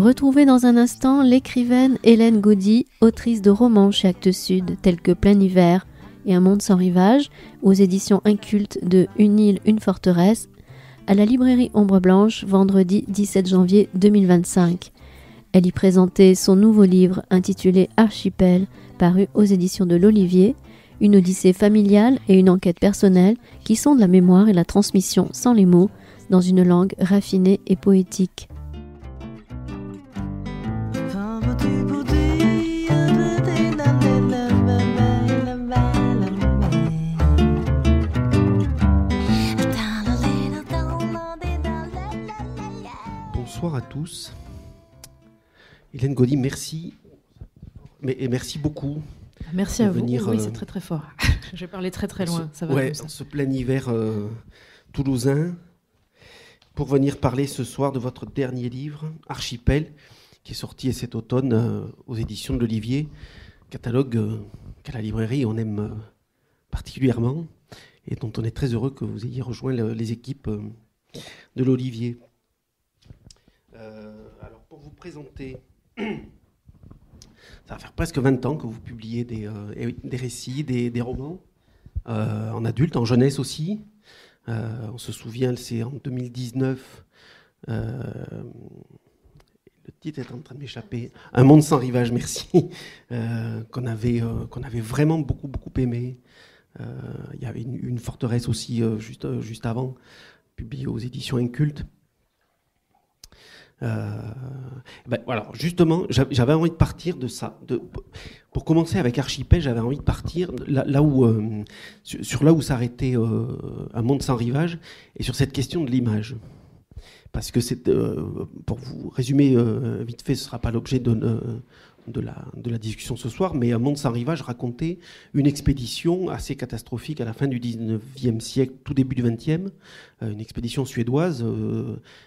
Retrouvez dans un instant l'écrivaine Hélène Gaudy, autrice de romans chez Actes Sud, tels que Plein Hiver et Un monde sans rivage, aux éditions incultes de Une île, une forteresse, à la librairie Ombre Blanche, vendredi 17 janvier 2025. Elle y présentait son nouveau livre intitulé Archipel, paru aux éditions de l'Olivier, une odyssée familiale et une enquête personnelle qui sont de la mémoire et la transmission sans les mots, dans une langue raffinée et poétique. Bonsoir à tous. Hélène Gaudy, merci. Et merci beaucoup. Merci à vous. Venir, oui, c'est très très fort. Je vais parler très très loin. Ça va ouais, comme ça. ce plein hiver toulousain, pour venir parler ce soir de votre dernier livre, Archipel, qui est sorti cet automne aux éditions de l'Olivier, catalogue qu'à la librairie on aime particulièrement et dont on est très heureux que vous ayez rejoint les équipes de l'Olivier. Alors pour vous présenter, ça va faire presque 20 ans que vous publiez des récits, des romans, en adulte, en jeunesse aussi. On se souvient, c'est en 2019, le titre est en train de m'échapper, Un monde sans rivage, merci, qu'on avait vraiment beaucoup aimé. Il y avait une forteresse aussi juste avant, publiée aux éditions incultes. Voilà, justement, j'avais envie de partir de ça. Pour commencer avec Archipel, j'avais envie de partir sur là où s'arrêtait Un monde sans rivage, et sur cette question de l'image. Parce que pour vous résumer vite fait, ce ne sera pas l'objet de la discussion ce soir, mais Un monde sans rivage racontait une expédition assez catastrophique à la fin du 19e siècle, tout début du 20e, une expédition suédoise.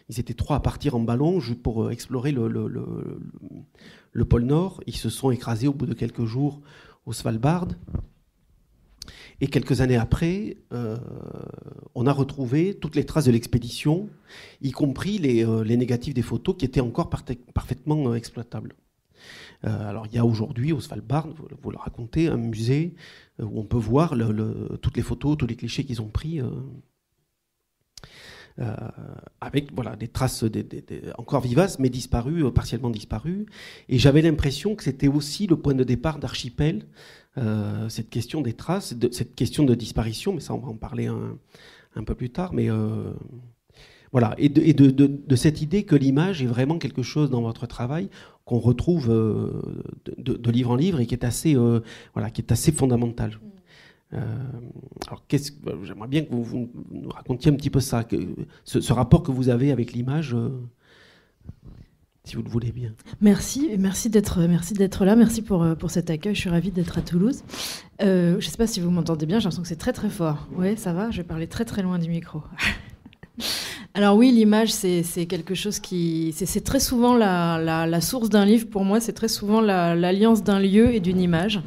Ils étaient 3 à partir en ballon pour explorer le pôle Nord. Ils se sont écrasés au bout de quelques jours au Svalbard. Et quelques années après, on a retrouvé toutes les traces de l'expédition, y compris les négatifs des photos qui étaient encore parfaitement exploitables. Alors il y a aujourd'hui au Svalbard, vous le racontez, un musée où on peut voir toutes les photos, tous les clichés qu'ils ont pris, avec voilà, des traces encore vivaces mais disparues, partiellement disparues. Et j'avais l'impression que c'était aussi le point de départ d'Archipel, cette question des traces, cette question de disparition, mais ça on va en parler un peu plus tard. Mais voilà, et de cette idée que l'image est vraiment quelque chose dans votre travail qu'on retrouve de livre en livre et qui est assez fondamental. Alors, j'aimerais bien que vous nous racontiez un petit peu ça, ce rapport que vous avez avec l'image, si vous le voulez bien. Merci d'être là, merci pour cet accueil, je suis ravie d'être à Toulouse. Je ne sais pas si vous m'entendez bien, j'ai l'impression que c'est très très fort. Oui, ça va, je vais parler très très loin du micro. Alors oui, l'image, c'est quelque chose c'est très souvent la source d'un livre. Pour moi, c'est très souvent l'alliance d'un lieu et d'une image.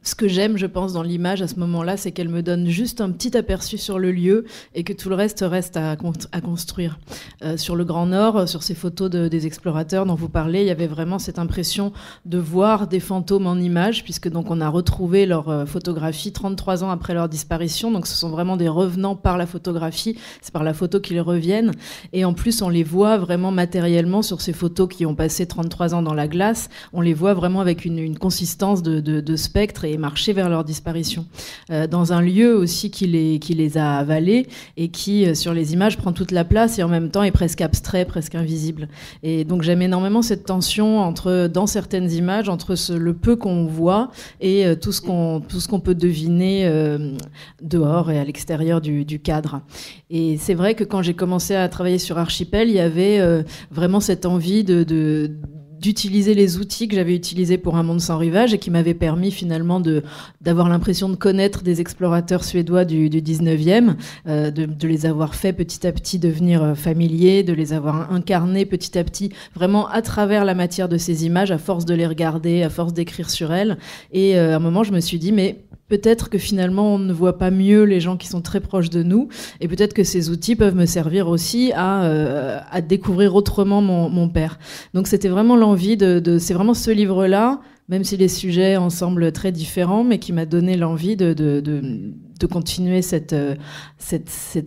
Ce que j'aime, je pense, dans l'image à ce moment-là, c'est qu'elle me donne juste un petit aperçu sur le lieu et que tout le reste à construire. Sur le Grand Nord, sur ces photos des explorateurs dont vous parlez, il y avait vraiment cette impression de voir des fantômes en images, puisque donc on a retrouvé leurs photographies 33 ans après leur disparition. Donc ce sont vraiment des revenants par la photographie, c'est par la photo qu'ils reviennent. Et en plus, on les voit vraiment matériellement sur ces photos qui ont passé 33 ans dans la glace. On les voit vraiment avec une consistance de spectre et marcher vers leur disparition. Dans un lieu aussi qui les a avalés et qui, sur les images, prend toute la place et en même temps est presque abstrait, presque invisible. Et donc j'aime énormément cette tension dans certaines images, entre le peu qu'on voit et tout ce qu'on peut deviner dehors et à l'extérieur du cadre. Et c'est vrai que quand j'ai commencé à travailler sur Archipel, il y avait vraiment cette envie d'utiliser les outils que j'avais utilisés pour Un monde sans rivage et qui m'avaient permis finalement d'avoir l'impression de connaître des explorateurs suédois du 19e, de les avoir fait petit à petit devenir familiers, de les avoir incarnés petit à petit, vraiment à travers la matière de ces images, à force de les regarder, à force d'écrire sur elles. Et à un moment, je me suis dit, mais peut-être que finalement on ne voit pas mieux les gens qui sont très proches de nous, et peut-être que ces outils peuvent me servir aussi à découvrir autrement mon père. Donc c'était vraiment l'envie c'est vraiment ce livre-là, même si les sujets en semblent très différents, mais qui m'a donné l'envie de continuer cette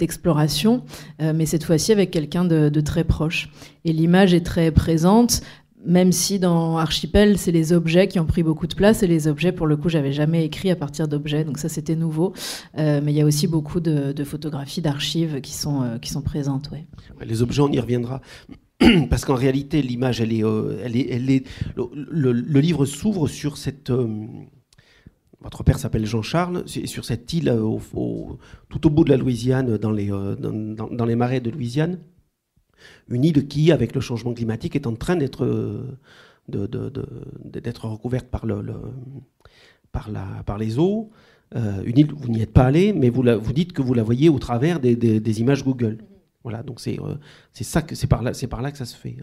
exploration, mais cette fois-ci avec quelqu'un de très proche. Et l'image est très présente, même si dans Archipel, c'est les objets qui ont pris beaucoup de place, et les objets, pour le coup, j'avais jamais écrit à partir d'objets, donc ça c'était nouveau. Mais il y a aussi beaucoup de photographies, d'archives qui sont présentes. Ouais. Les objets, on y reviendra. Parce qu'en réalité, l'image, le livre s'ouvre sur cette... votre père s'appelle Jean-Charles, sur cette île tout au bout de la Louisiane, dans les marais de Louisiane. Une île qui, avec le changement climatique, est en train d'être recouverte par les eaux. Une île, vous n'y êtes pas allé, mais vous dites que vous la voyez au travers des images Google. Voilà, donc c'est par là que ça se fait.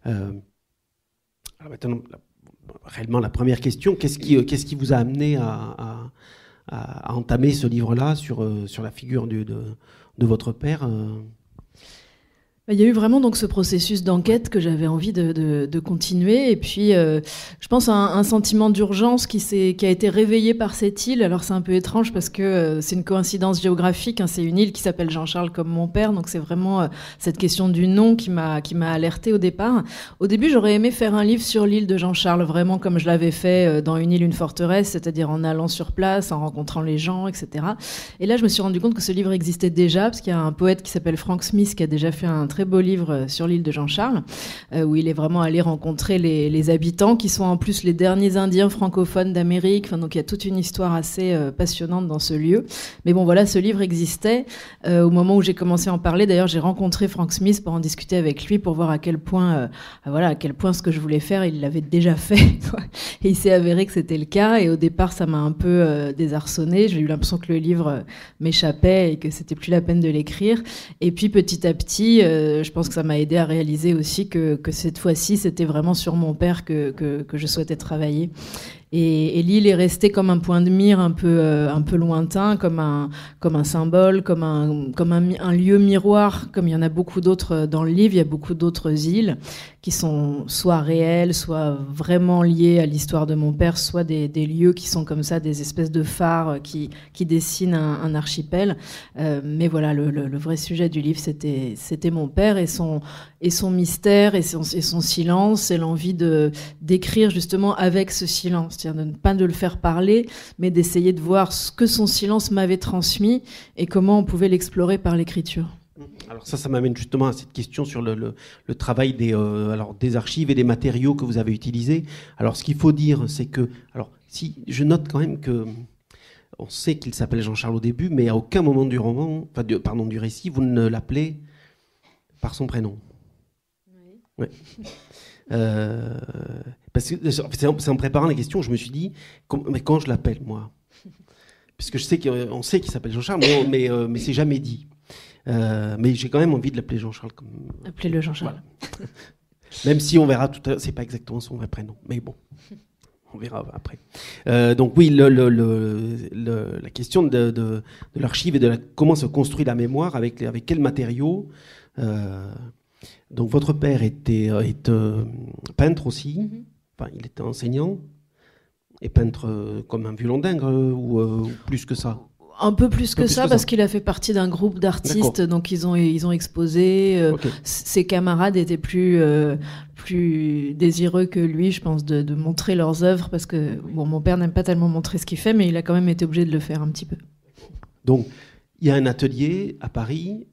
Alors maintenant, réellement, la première question, qu'est-ce qui vous a amené à entamer ce livre-là sur la figure de votre père Il y a eu vraiment donc ce processus d'enquête que j'avais envie de continuer, et puis je pense à un sentiment d'urgence qui a été réveillé par cette île. Alors c'est un peu étrange parce que c'est une coïncidence géographique, hein. C'est une île qui s'appelle Jean-Charles comme mon père, donc c'est vraiment cette question du nom qui m'a alertée au départ. Au début, j'aurais aimé faire un livre sur l'île de Jean-Charles, vraiment comme je l'avais fait dans Une île, une forteresse, c'est-à-dire en allant sur place, en rencontrant les gens, etc. Et là, je me suis rendu compte que ce livre existait déjà, parce qu'il y a un poète qui s'appelle Frank Smith qui a déjà fait un très beau livre sur l'île de Jean-Charles, où il est vraiment allé rencontrer les habitants, qui sont en plus les derniers Indiens francophones d'Amérique. Enfin, donc il y a toute une histoire assez passionnante dans ce lieu. Mais bon, voilà, ce livre existait. Au moment où j'ai commencé à en parler, d'ailleurs, j'ai rencontré Frank Smith pour en discuter avec lui, pour voir à quel point ce que je voulais faire, il l'avait déjà fait. Et il s'est avéré que c'était le cas. Et au départ, ça m'a un peu désarçonné. J'ai eu l'impression que le livre m'échappait et que c'était plus la peine de l'écrire. Et puis petit à petit, je pense que ça m'a aidé à réaliser aussi que cette fois-ci, c'était vraiment sur mon père que je souhaitais travailler. Et l'île est restée comme un point de mire un peu lointain, comme un symbole, comme un lieu miroir, comme il y en a beaucoup d'autres dans le livre. Il y a beaucoup d'autres îles qui sont soit réelles, soit vraiment liées à l'histoire de mon père, soit des lieux qui sont comme ça, des espèces de phares qui dessinent un archipel. Mais voilà, le vrai sujet du livre, c'était mon père et son mystère et son silence, et l'envie d'écrire justement avec ce silence. C'est-à-dire pas de le faire parler, mais d'essayer de voir ce que son silence m'avait transmis et comment on pouvait l'explorer par l'écriture. Alors ça m'amène justement à cette question sur le travail des archives et des matériaux que vous avez utilisés. Alors ce qu'il faut dire, c'est que... Alors si je note quand même que... On sait qu'il s'appelle Jean-Charles au début, mais à aucun moment du roman, du récit, vous ne l'appelez par son prénom. Oui. Ouais. Parce que c'est en préparant la question, je me suis dit, mais quand je l'appelle, moi, puisque on sait qu'il s'appelle Jean-Charles, mais c'est jamais dit. Mais j'ai quand même envie de l'appeler Jean-Charles. Appelez-le Jean-Charles. Voilà. Même si on verra tout à l'heure, c'est pas exactement son vrai prénom, mais bon, on verra après. Donc oui, la question de l'archive et de comment se construit la mémoire, avec quels matériaux. Donc votre père est peintre aussi. Mm-hmm. Enfin, il était enseignant et peintre comme un violon dingue ou plus que ça. Un peu plus que ça, parce qu'il a fait partie d'un groupe d'artistes. D'accord. Donc ils ont exposé. Okay. Ses camarades étaient plus désireux que lui, je pense, de montrer leurs œuvres, parce que mon père n'aime pas tellement montrer ce qu'il fait, mais il a quand même été obligé de le faire un petit peu. Donc il y a un atelier à Paris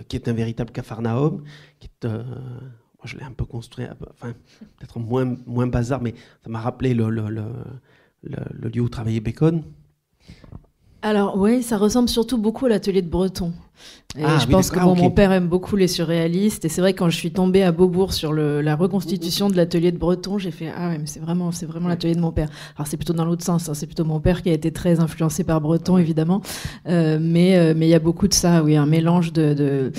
qui est un véritable capharnaüm, qui est moi je l'ai un peu construit, enfin peut-être moins bazar, mais ça m'a rappelé le lieu où travaillait Bacon. Alors oui, ça ressemble surtout beaucoup à l'atelier de Breton. Et je pense que mon père aime beaucoup les surréalistes, et c'est vrai que quand je suis tombée à Beaubourg sur la reconstitution de l'atelier de Breton, j'ai fait mais c'est vraiment l'atelier de mon père. Alors c'est plutôt dans l'autre sens, hein, c'est plutôt mon père qui a été très influencé par Breton évidemment, mais il y a beaucoup de ça, oui, un mélange de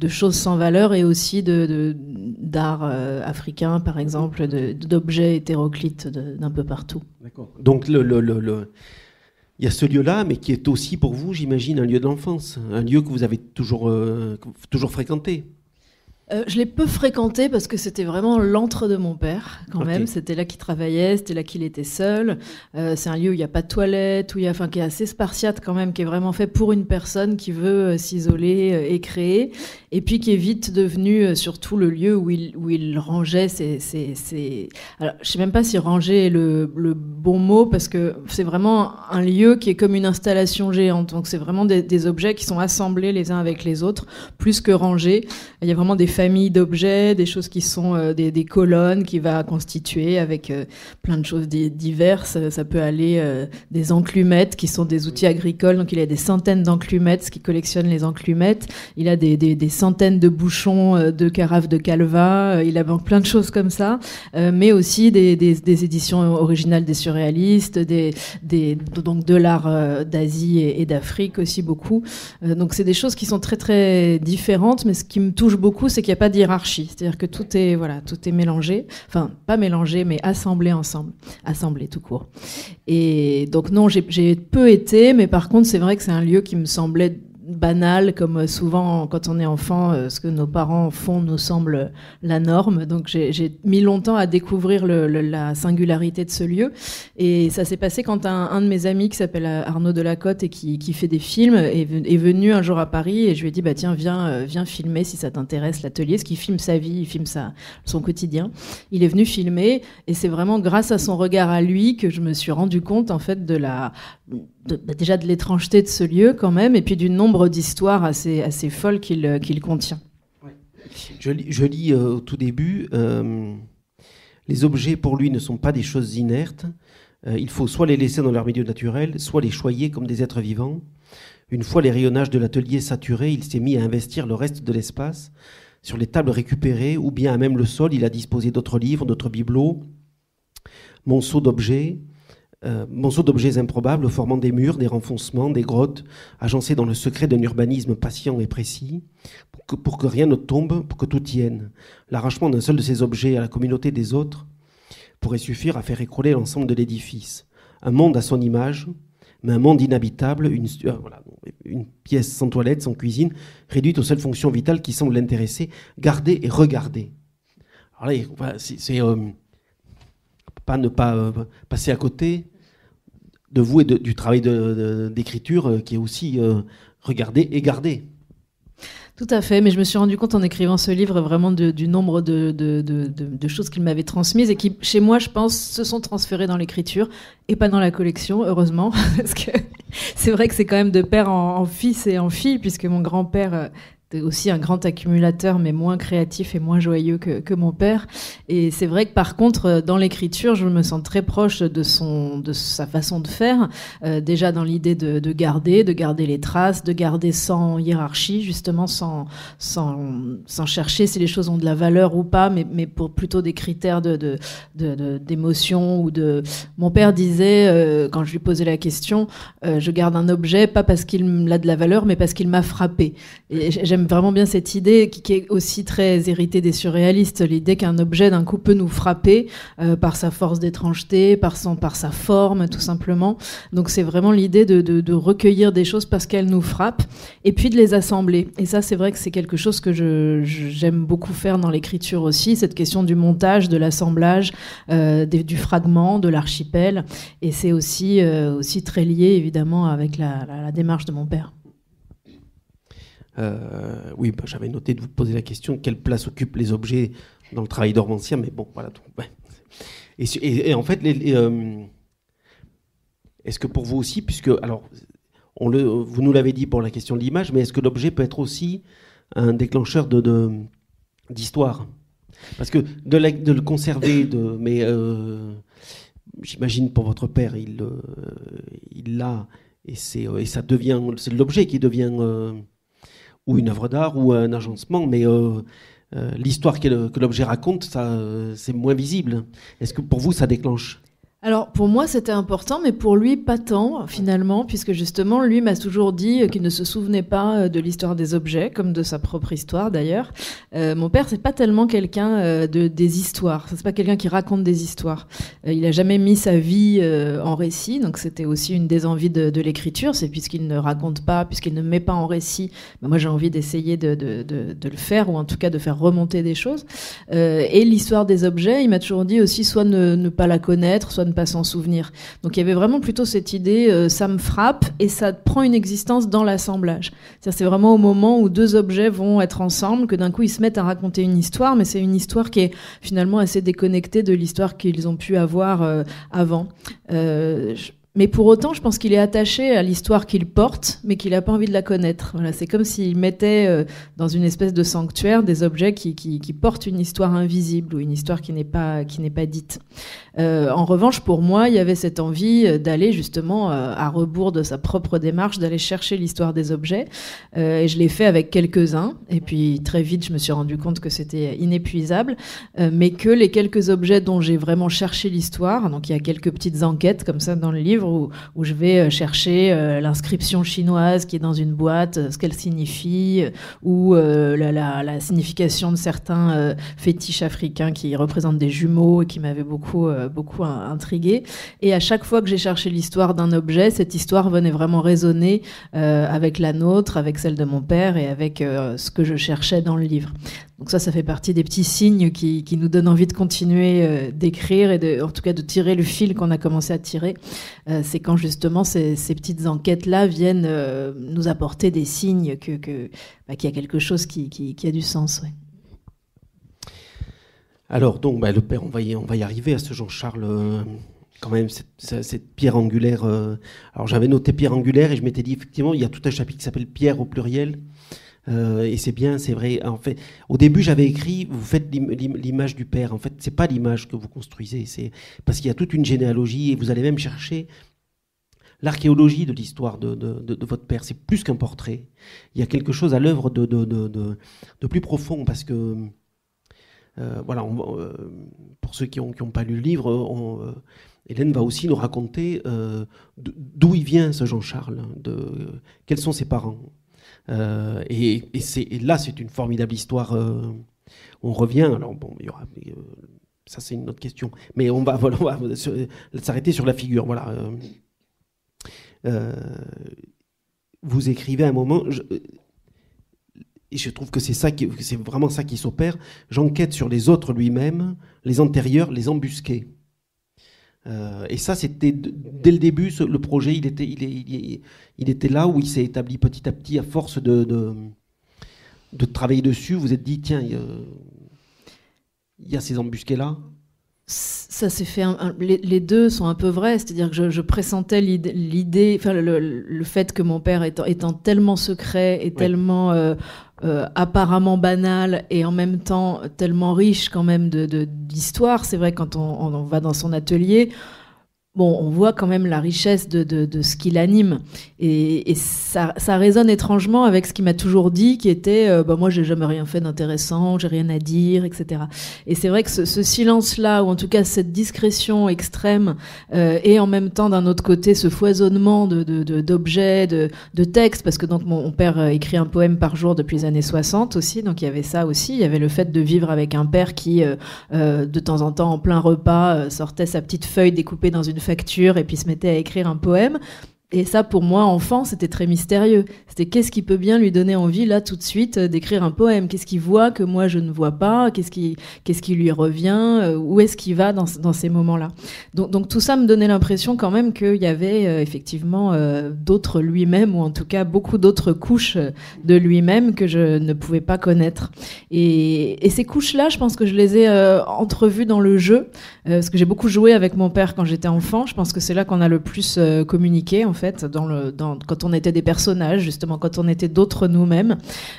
choses sans valeur et aussi d'art africain par exemple, d'objets hétéroclites d'un peu partout. D'accord. Donc il y a ce lieu-là, mais qui est aussi pour vous, j'imagine, un lieu de l'enfance, un lieu que vous avez toujours fréquenté. Je l'ai peu fréquenté parce que c'était vraiment l'antre de mon père, quand même. C'était là qu'il travaillait, c'était là qu'il était seul. C'est un lieu où il n'y a pas de toilette, qui est assez spartiate quand même, qui est vraiment fait pour une personne qui veut s'isoler et créer. Et puis qui est vite devenu surtout le lieu où il rangeait Alors, je sais même pas si ranger est le bon mot, parce que c'est vraiment un lieu qui est comme une installation géante. Donc c'est vraiment des objets qui sont assemblés les uns avec les autres, plus que rangés. Il y a vraiment des familles d'objets, des choses qui sont des colonnes qui va constituer avec plein de choses diverses. Ça peut aller des enclumettes qui sont des outils agricoles. Donc il a des centaines d'enclumettes, ce qui collectionne les enclumettes. Il a des centaines de bouchons de carafes de Calva. Il a donc plein de choses comme ça, mais aussi des éditions originales des surréalistes, donc de l'art d'Asie et d'Afrique aussi beaucoup. Donc c'est des choses qui sont très très différentes, mais ce qui me touche beaucoup, c'est qu'il n'y a pas de hiérarchie. C'est-à-dire que tout est mélangé, enfin pas mélangé, mais assemblé ensemble, assemblé tout court. Et donc non, j'ai peu été, mais par contre c'est vrai que c'est un lieu qui me semblait banal, comme souvent quand on est enfant, ce que nos parents font nous semble la norme. Donc j'ai mis longtemps à découvrir la singularité de ce lieu, et ça s'est passé quand un de mes amis qui s'appelle Arnaud Delacote et qui fait des films est venu un jour à Paris, et je lui ai dit tiens, viens filmer si ça t'intéresse l'atelier, parce qu'il filme sa vie, il filme son quotidien. Il est venu filmer, et c'est vraiment grâce à son regard à lui que je me suis rendu compte en fait déjà de l'étrangeté de ce lieu quand même, et puis du nombre d'histoires assez folles qu'il contient. Ouais. Je lis au tout début, les objets pour lui ne sont pas des choses inertes, il faut soit les laisser dans leur milieu naturel, soit les choyer comme des êtres vivants. Une fois les rayonnages de l'atelier saturés, il s'est mis à investir le reste de l'espace. Sur les tables récupérées, ou bien à même le sol, il a disposé d'autres livres, d'autres bibelots, monceaux d'objets improbables formant des murs, des renfoncements, des grottes, agencés dans le secret d'un urbanisme patient et précis, pour que rien ne tombe, pour que tout tienne. L'arrachement d'un seul de ces objets à la communauté des autres pourrait suffire à faire écrouler l'ensemble de l'édifice. Un monde à son image, mais un monde inhabitable, une pièce sans toilette, sans cuisine, réduite aux seules fonctions vitales qui semblent l'intéresser, garder et regarder. Alors là, ne pas passer à côté de vous et du travail d'écriture qui est aussi regarder et garder. Tout à fait, mais je me suis rendu compte en écrivant ce livre vraiment du nombre de choses qu'il m'avait transmises et qui, chez moi, je pense, se sont transférées dans l'écriture et pas dans la collection, heureusement, parce que c'est vrai que c'est quand même de père en fils et en fille, puisque mon grand-père aussi un grand accumulateur, mais moins créatif et moins joyeux que mon père. Et c'est vrai que par contre, dans l'écriture, je me sens très proche de sa façon de faire. Déjà dans l'idée de garder les traces, de garder sans hiérarchie, justement sans chercher si les choses ont de la valeur ou pas, mais pour plutôt des critères d'émotion ou de. Mon père disait, quand je lui posais la question, je garde un objet pas parce qu'il a de la valeur, mais parce qu'il m'a frappé. Et j'aime vraiment bien cette idée qui est aussi très héritée des surréalistes, l'idée qu'un objet d'un coup peut nous frapper par sa force d'étrangeté, par sa forme tout simplement. Donc c'est vraiment l'idée de recueillir des choses parce qu'elles nous frappent et puis de les assembler. Et ça c'est vrai que c'est quelque chose que j'aime beaucoup faire dans l'écriture aussi, cette question du montage, de l'assemblage, du fragment, de l'archipel. Et c'est aussi très lié évidemment avec la démarche de mon père. Oui, j'avais noté de vous poser la question quelle place occupent les objets dans le travail d'Ormancia, mais bon, voilà. Ouais. Et en fait, est-ce que pour vous aussi, puisque alors, vous nous l'avez dit pour la question de l'image, mais est-ce que l'objet peut être aussi un déclencheur d'histoire ? Parce que de le conserver, mais j'imagine pour votre père, il l'a, et ça devient, c'est l'objet qui devient ou une œuvre d'art ou un agencement, mais l'histoire que l'objet raconte, ça, c'est moins visible. Est-ce que pour vous, ça déclenche ? Alors pour moi c'était important, mais pour lui pas tant finalement, puisque justement lui m'a toujours dit qu'il ne se souvenait pas de l'histoire des objets, comme de sa propre histoire d'ailleurs. Mon père c'est pas tellement quelqu'un des histoires, c'est pas quelqu'un qui raconte des histoires. Il a jamais mis sa vie en récit, donc c'était aussi une des envies de l'écriture, c'est puisqu'il ne raconte pas, puisqu'il ne met pas en récit, moi j'ai envie d'essayer de le faire, ou en tout cas de faire remonter des choses. Et l'histoire des objets, il m'a toujours dit aussi soit ne pas la connaître, soit ne pas s'en souvenir. Donc il y avait vraiment plutôt cette idée, ça me frappe et ça prend une existence dans l'assemblage. C'est vraiment au moment où deux objets vont être ensemble que d'un coup ils se mettent à raconter une histoire, mais c'est une histoire qui est finalement assez déconnectée de l'histoire qu'ils ont pu avoir avant. Mais pour autant, je pense qu'il est attaché à l'histoire qu'il porte, mais qu'il n'a pas envie de la connaître. Voilà, c'est comme s'il mettait dans une espèce de sanctuaire des objets qui portent une histoire invisible ou une histoire qui n'est pas dite. En revanche, pour moi, il y avait cette envie d'aller justement à rebours de sa propre démarche, d'aller chercher l'histoire des objets. Et je l'ai fait avec quelques-uns. Et puis très vite, je me suis rendu compte que c'était inépuisable, mais que les quelques objets dont j'ai vraiment cherché l'histoire, donc il y a quelques petites enquêtes comme ça dans le livre, où je vais chercher l'inscription chinoise qui est dans une boîte, ce qu'elle signifie, ou la signification de certains fétiches africains qui représentent des jumeaux et qui m'avaient beaucoup intriguée. Et à chaque fois que j'ai cherché l'histoire d'un objet, cette histoire venait vraiment résonner avec la nôtre, avec celle de mon père et avec ce que je cherchais dans le livre. Donc ça fait partie des petits signes qui nous donnent envie de continuer d'écrire et en tout cas de tirer le fil qu'on a commencé à tirer. C'est quand justement ces petites enquêtes-là viennent nous apporter des signes qu'il y a quelque chose qui a du sens. Ouais. Alors donc le père, on va y arriver à ce Jean-Charles. Quand même, cette pierre angulaire. Alors j'avais noté pierre angulaire et je m'étais dit effectivement il y a tout un chapitre qui s'appelle pierre au pluriel. Et c'est bien, c'est vrai. En fait, au début, j'avais écrit, vous faites l'image du père. En fait, c'est pas l'image que vous construisez, c'est parce qu'il y a toute une généalogie et vous allez même chercher l'archéologie de l'histoire de votre père. C'est plus qu'un portrait. Il y a quelque chose à l'œuvre de plus profond parce que voilà. Pour ceux qui ont pas lu le livre, Hélène va aussi nous raconter d'où il vient ce Jean-Charles, quels sont ses parents. Et là, c'est une formidable histoire. On revient. Alors bon, il y aura, ça c'est une autre question. Mais on va s'arrêter sur la figure. Voilà. Vous écrivez à un moment. Et je trouve que c'est vraiment ça qui s'opère. J'enquête sur les autres lui-même, les antérieurs, les embusqués. Et ça, c'était dès le début, le projet, il était là où il s'est établi petit à petit à force de travailler dessus. Vous vous êtes dit, tiens, il y a ces embusqués-là. Ça s'est fait. Les deux sont un peu vrais, c'est-à-dire que je pressentais l'idée, enfin le fait que mon père étant tellement secret et tellement apparemment banal et en même temps tellement riche quand même d'histoire. C'est vrai quand on va dans son atelier. Bon, on voit quand même la richesse de ce qui l'anime. Et ça résonne étrangement avec ce qu'il m'a toujours dit, qui était moi, j'ai jamais rien fait d'intéressant, j'ai rien à dire, etc. Et c'est vrai que ce silence-là, ou en tout cas cette discrétion extrême, et en même temps, d'un autre côté, ce foisonnement d'objets, de textes, parce que donc mon père écrit un poème par jour depuis les années 60 aussi, donc il y avait ça aussi. Il y avait le fait de vivre avec un père qui, de temps en temps, en plein repas, sortait sa petite feuille découpée dans une facture et puis se mettait à écrire un poème. Et ça, pour moi, enfant, c'était très mystérieux. C'était qu'est-ce qui peut bien lui donner envie, là, tout de suite, d'écrire un poème? Qu'est-ce qu'il voit que moi, je ne vois pas? Qu'est-ce qui lui revient? Où est-ce qu'il va dans ces moments-là? Donc, tout ça me donnait l'impression quand même qu'il y avait effectivement d'autres lui-même, ou en tout cas beaucoup d'autres couches de lui-même que je ne pouvais pas connaître. Et ces couches-là, je pense que je les ai entrevues dans le jeu, parce que j'ai beaucoup joué avec mon père quand j'étais enfant. Je pense que c'est là qu'on a le plus communiqué, en fait. fait, quand on était des personnages, justement, quand on était d'autres nous-mêmes.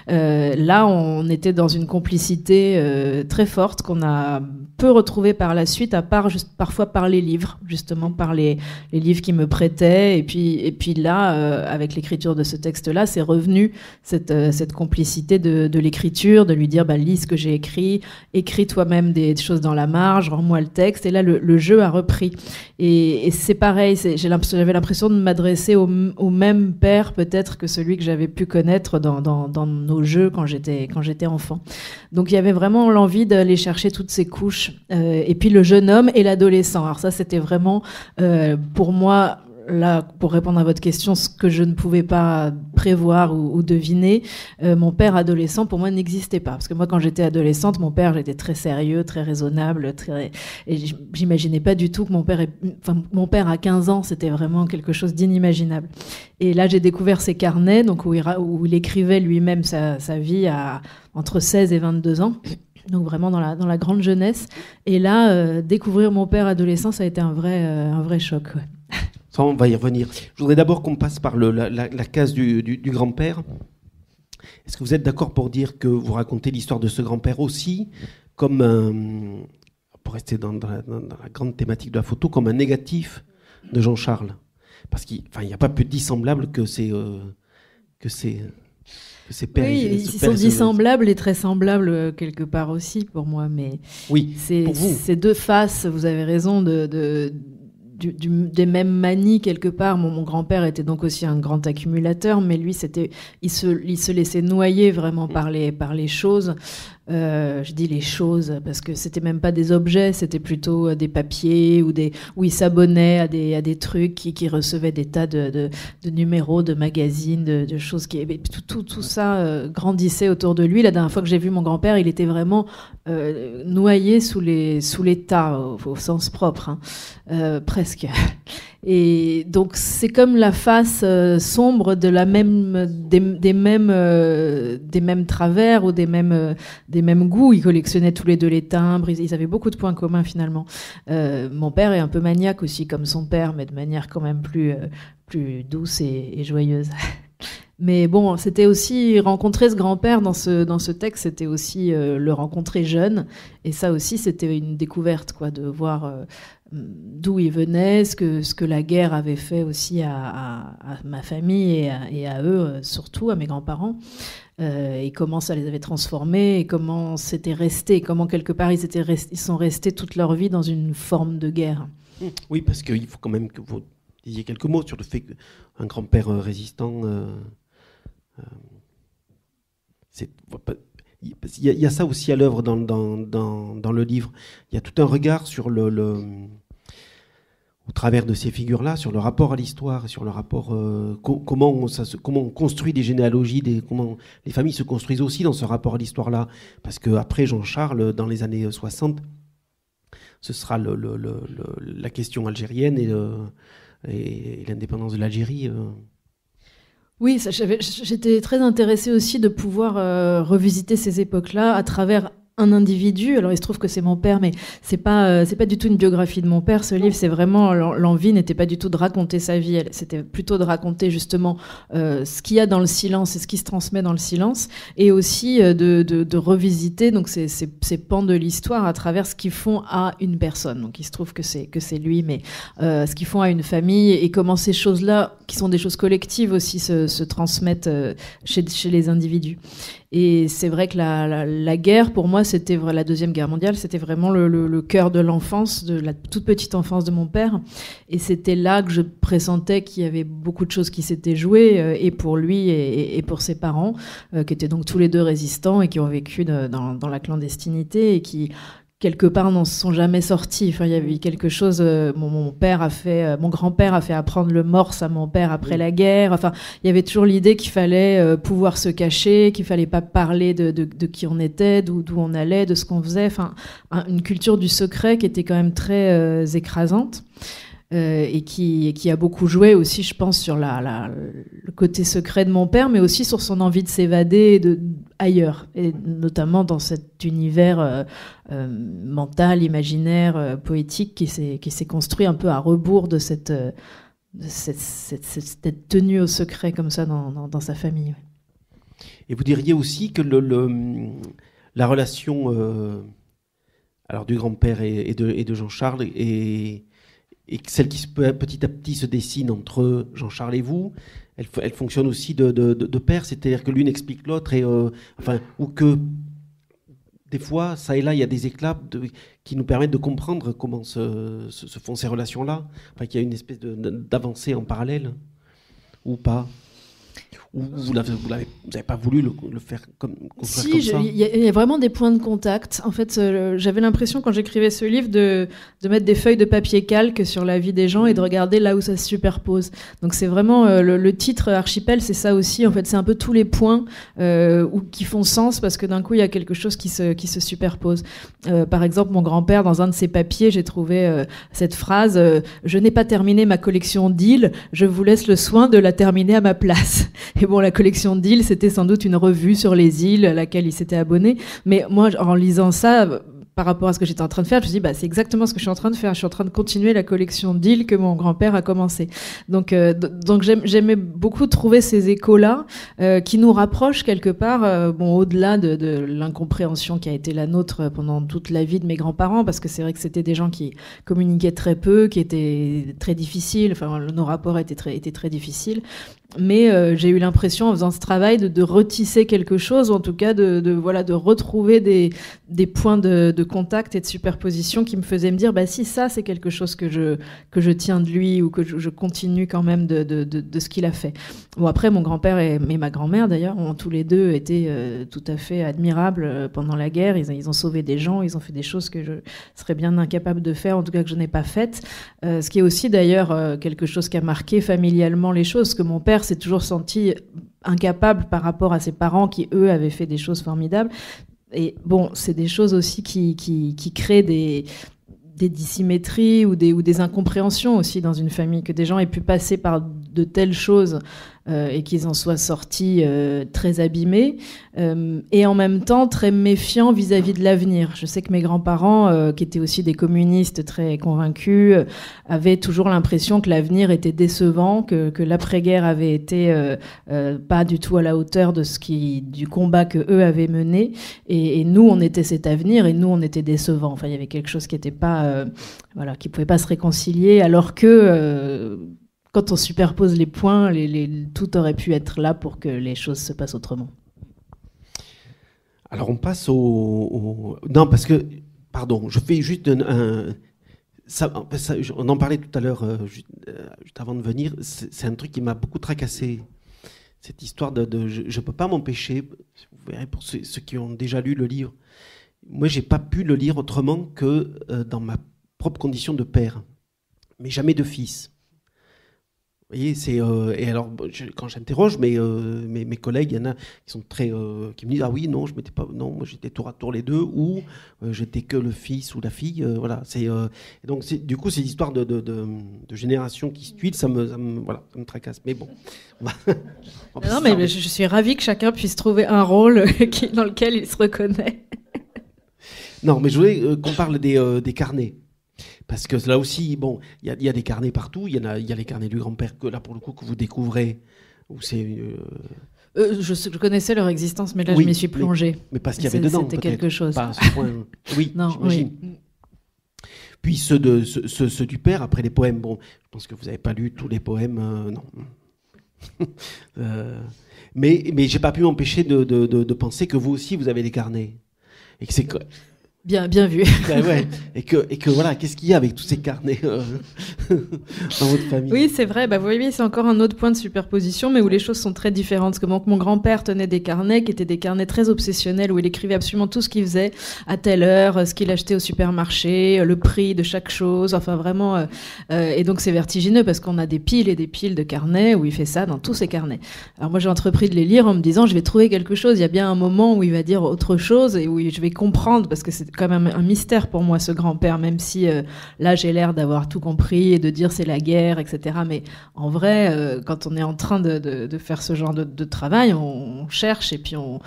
Là, on était dans une complicité très forte qu'on a peu retrouvée par la suite, à part juste parfois par les livres, justement, par les livres qui me prêtaient. Et puis là, avec l'écriture de ce texte-là, c'est revenu cette complicité de l'écriture, de lui dire lis ce que j'ai écrit, écris toi-même des choses dans la marge, rends-moi le texte. Et là, le jeu a repris. Et c'est pareil, j'avais l'impression de m'adresser au même père peut-être que celui que j'avais pu connaître dans nos jeux quand j'étais enfant. Donc il y avait vraiment l'envie d'aller chercher toutes ces couches. Et puis le jeune homme et l'adolescent. Alors ça, c'était vraiment pour moi... Là, pour répondre à votre question, ce que je ne pouvais pas prévoir ou deviner, mon père adolescent, pour moi, n'existait pas. Parce que moi, quand j'étais adolescente, mon père, j'étais très sérieux, très raisonnable, et j'imaginais pas du tout que mon père à 15 ans, c'était vraiment quelque chose d'inimaginable. Et là, j'ai découvert ses carnets, donc où il écrivait lui-même sa vie entre 16 et 22 ans. Donc vraiment dans la grande jeunesse. Et là, découvrir mon père adolescent, ça a été un vrai choc. Ouais. Ça, on va y revenir. Je voudrais d'abord qu'on passe par la case du grand-père. Est-ce que vous êtes d'accord pour dire que vous racontez l'histoire de ce grand-père aussi comme pour rester dans la grande thématique de la photo, comme un négatif de Jean-Charles? Parce qu'il n'y a pas plus dissemblable que ces pères. Oui, ils sont dissemblables et très semblables quelque part aussi pour moi. Mais oui, pour vous. C'est deux faces, vous avez raison, des mêmes manies quelque part. Mon grand-père était donc aussi un grand accumulateur, mais lui, il se laissait noyer vraiment par les choses. Je dis les choses parce que c'était même pas des objets, c'était plutôt des papiers où il s'abonnait à des trucs qui recevaient des tas de numéros, de magazines, de choses tout ça grandissait autour de lui. La dernière fois que j'ai vu mon grand-père, il était vraiment noyé sous les tas au sens propre, hein. Presque. Et donc c'est comme la face sombre de des mêmes travers ou des mêmes goûts. Ils collectionnaient tous les deux les timbres, ils avaient beaucoup de points communs finalement. Mon père est un peu maniaque aussi comme son père, mais de manière quand même plus douce et joyeuse. Mais bon, c'était aussi rencontrer ce grand-père dans ce texte, c'était aussi le rencontrer jeune, et ça aussi c'était une découverte, quoi, de voir d'où il venait, ce que la guerre avait fait aussi à ma famille et à eux, surtout à mes grands-parents, et comment ça les avait transformés, et comment c'était resté, comment quelque part ils sont restés toute leur vie dans une forme de guerre. Oui, parce qu'il faut quand même que vous disiez quelques mots sur le fait qu'un grand-père résistant... Il y a ça aussi à l'œuvre dans le livre. Il y a tout un regard sur au travers de ces figures-là, sur le rapport à l'histoire, sur le rapport comment on construit des généalogies, comment les familles se construisent aussi dans ce rapport à l'histoire-là. Parce qu'après Jean-Charles, dans les années 60, ce sera la question algérienne et l'indépendance de l'Algérie. Oui, j'étais très intéressée aussi de pouvoir revisiter ces époques-là à travers un individu. Alors il se trouve que c'est mon père, mais c'est pas du tout une biographie de mon père. Ce livre, c'est vraiment, l'envie n'était pas du tout de raconter sa vie, c'était plutôt de raconter justement ce qu'il y a dans le silence et ce qui se transmet dans le silence, et aussi de revisiter donc ces pans de l'histoire à travers ce qu'ils font à une personne. Donc il se trouve que c'est lui, mais ce qu'ils font à une famille et comment ces choses-là, qui sont des choses collectives aussi, se transmettent chez les individus. Et c'est vrai que la guerre, pour moi, c'était la Deuxième Guerre mondiale, c'était vraiment le cœur de l'enfance, de la toute petite enfance de mon père. Et c'était là que je pressentais qu'il y avait beaucoup de choses qui s'étaient jouées, et pour lui et pour ses parents, qui étaient donc tous les deux résistants et qui ont vécu dans la clandestinité et qui... quelque part n'en sont jamais sortis. Enfin, il y avait quelque chose. Mon grand-père a fait apprendre le morse à mon père après la guerre. Enfin, il y avait toujours l'idée qu'il fallait pouvoir se cacher, qu'il fallait pas parler de qui on était, d'où on allait, de ce qu'on faisait. Enfin, une culture du secret qui était quand même très écrasante. Et qui a beaucoup joué aussi, je pense, sur le côté secret de mon père, mais aussi sur son envie de s'évader ailleurs, et notamment dans cet univers mental, imaginaire, poétique qui s'est construit un peu à rebours de cette tenue au secret comme ça dans sa famille. Ouais. Et vous diriez aussi que la relation alors du grand-père et de Jean-Charles et celle qui petit à petit se dessine entre Jean-Charles et vous, elle fonctionne aussi de pair, c'est-à-dire que l'une explique l'autre ou que des fois, ça et là, il y a des éclats qui nous permettent de comprendre comment se font ces relations-là. Enfin, qu'il y a une espèce d'avancée en parallèle, ou pas. Ou vous n'avez pas voulu le faire comme ça. Si, il y a vraiment des points de contact. En fait, j'avais l'impression quand j'écrivais ce livre de mettre des feuilles de papier calque sur la vie des gens et de regarder là où ça se superpose. Donc c'est vraiment le titre Archipel, c'est ça aussi. En fait, c'est un peu tous les points qui font sens parce que d'un coup il y a quelque chose qui se superpose. Par exemple, mon grand-père, dans un de ses papiers, j'ai trouvé cette phrase je n'ai pas terminé ma collection d'îles, je vous laisse le soin de la terminer à ma place. Et bon, la collection d'îles, c'était sans doute une revue sur les îles à laquelle il s'était abonné. Mais moi, en lisant ça, par rapport à ce que j'étais en train de faire, je me suis dit, c'est exactement ce que je suis en train de faire. Je suis en train de continuer la collection d'îles que mon grand-père a commencé. Donc j'aimais beaucoup trouver ces échos-là qui nous rapprochent quelque part, au-delà de l'incompréhension qui a été la nôtre pendant toute la vie de mes grands-parents, parce que c'est vrai que c'était des gens qui communiquaient très peu, qui étaient très difficiles. Enfin, nos rapports étaient très difficiles. Mais j'ai eu l'impression, en faisant ce travail, de retisser quelque chose, ou en tout cas de retrouver des points de contact et de superposition qui me faisaient me dire, si ça c'est quelque chose que je tiens de lui, ou que je continue quand même de ce qu'il a fait. Bon, après, mon grand-père et ma grand-mère d'ailleurs ont tous les deux été tout à fait admirables pendant la guerre. Ils ont sauvé des gens, ils ont fait des choses que je serais bien incapable de faire, en tout cas que je n'ai pas faites. Ce qui est aussi d'ailleurs quelque chose qui a marqué familialement les choses, parce que mon père s'est toujours senti incapable par rapport à ses parents qui, eux, avaient fait des choses formidables. Et bon, c'est des choses aussi qui créent des dissymétries ou des incompréhensions aussi dans une famille, que des gens aient pu passer par de telles choses et qu'ils en soient sortis très abîmés et en même temps très méfiants vis-à-vis de l'avenir. Je sais que mes grands-parents, qui étaient aussi des communistes très convaincus, avaient toujours l'impression que l'avenir était décevant, que l'après-guerre avait été pas du tout à la hauteur du combat que eux avaient mené, et nous on était cet avenir et nous on était décevants. Enfin, il y avait quelque chose qui était pas qui pouvait pas se réconcilier, alors que quand on superpose les points, tout aurait pu être là pour que les choses se passent autrement. Alors on passe Non, parce que... Pardon, je fais juste on en parlait tout à l'heure, juste avant de venir. C'est un truc qui m'a beaucoup tracassé. Cette histoire je ne peux pas m'empêcher, vous verrez pour ceux qui ont déjà lu le livre, moi je n'ai pas pu le lire autrement que dans ma propre condition de père, mais jamais de fils. Vous voyez, et alors quand j'interroge mes collègues, il y en a qui sont qui me disent oui, non, moi j'étais tour à tour les deux, ou j'étais que le fils ou la fille, voilà. Donc du coup, ces histoires de génération qui se tuilent, ça me tracasse. Mais bon. Non, mais je suis ravie que chacun puisse trouver un rôle dans lequel il se reconnaît. Non, mais je voulais qu'on parle des carnets. Parce que là aussi, il y a des carnets partout. Il y a les carnets du grand-père que là, pour le coup, que vous découvrez. Où c'est. Je connaissais leur existence, mais là, je m'y suis plongée. Mais parce qu'il y avait dedans. C'était quelque chose. Pas à ce point. Oui, non, j'imagine. Oui. Puis ceux du père, après les poèmes. Bon, je pense que vous n'avez pas lu tous les poèmes. Non. Mais j'ai pas pu m'empêcher de penser que vous aussi, vous avez des carnets. Et que c'est. Bien vu. Ouais. Et que voilà, qu'est-ce qu'il y a avec tous ces carnets dans votre famille? Oui, c'est vrai. Vous voyez, c'est encore un autre point de superposition, mais où les choses sont très différentes. Parce que mon grand-père tenait des carnets qui étaient des carnets très obsessionnels, où il écrivait absolument tout ce qu'il faisait, à telle heure, ce qu'il achetait au supermarché, le prix de chaque chose. Enfin, vraiment. Et donc, c'est vertigineux parce qu'on a des piles et des piles de carnets où il fait ça dans tous ses carnets. Alors moi, j'ai entrepris de les lire en me disant, je vais trouver quelque chose. Il y a bien un moment où il va dire autre chose et où je vais comprendre, parce que c'est quand même un mystère pour moi, ce grand-père, même si là j'ai l'air d'avoir tout compris et de dire c'est la guerre, etc. Mais en vrai, quand on est en train de faire ce genre de travail, on cherche et puis on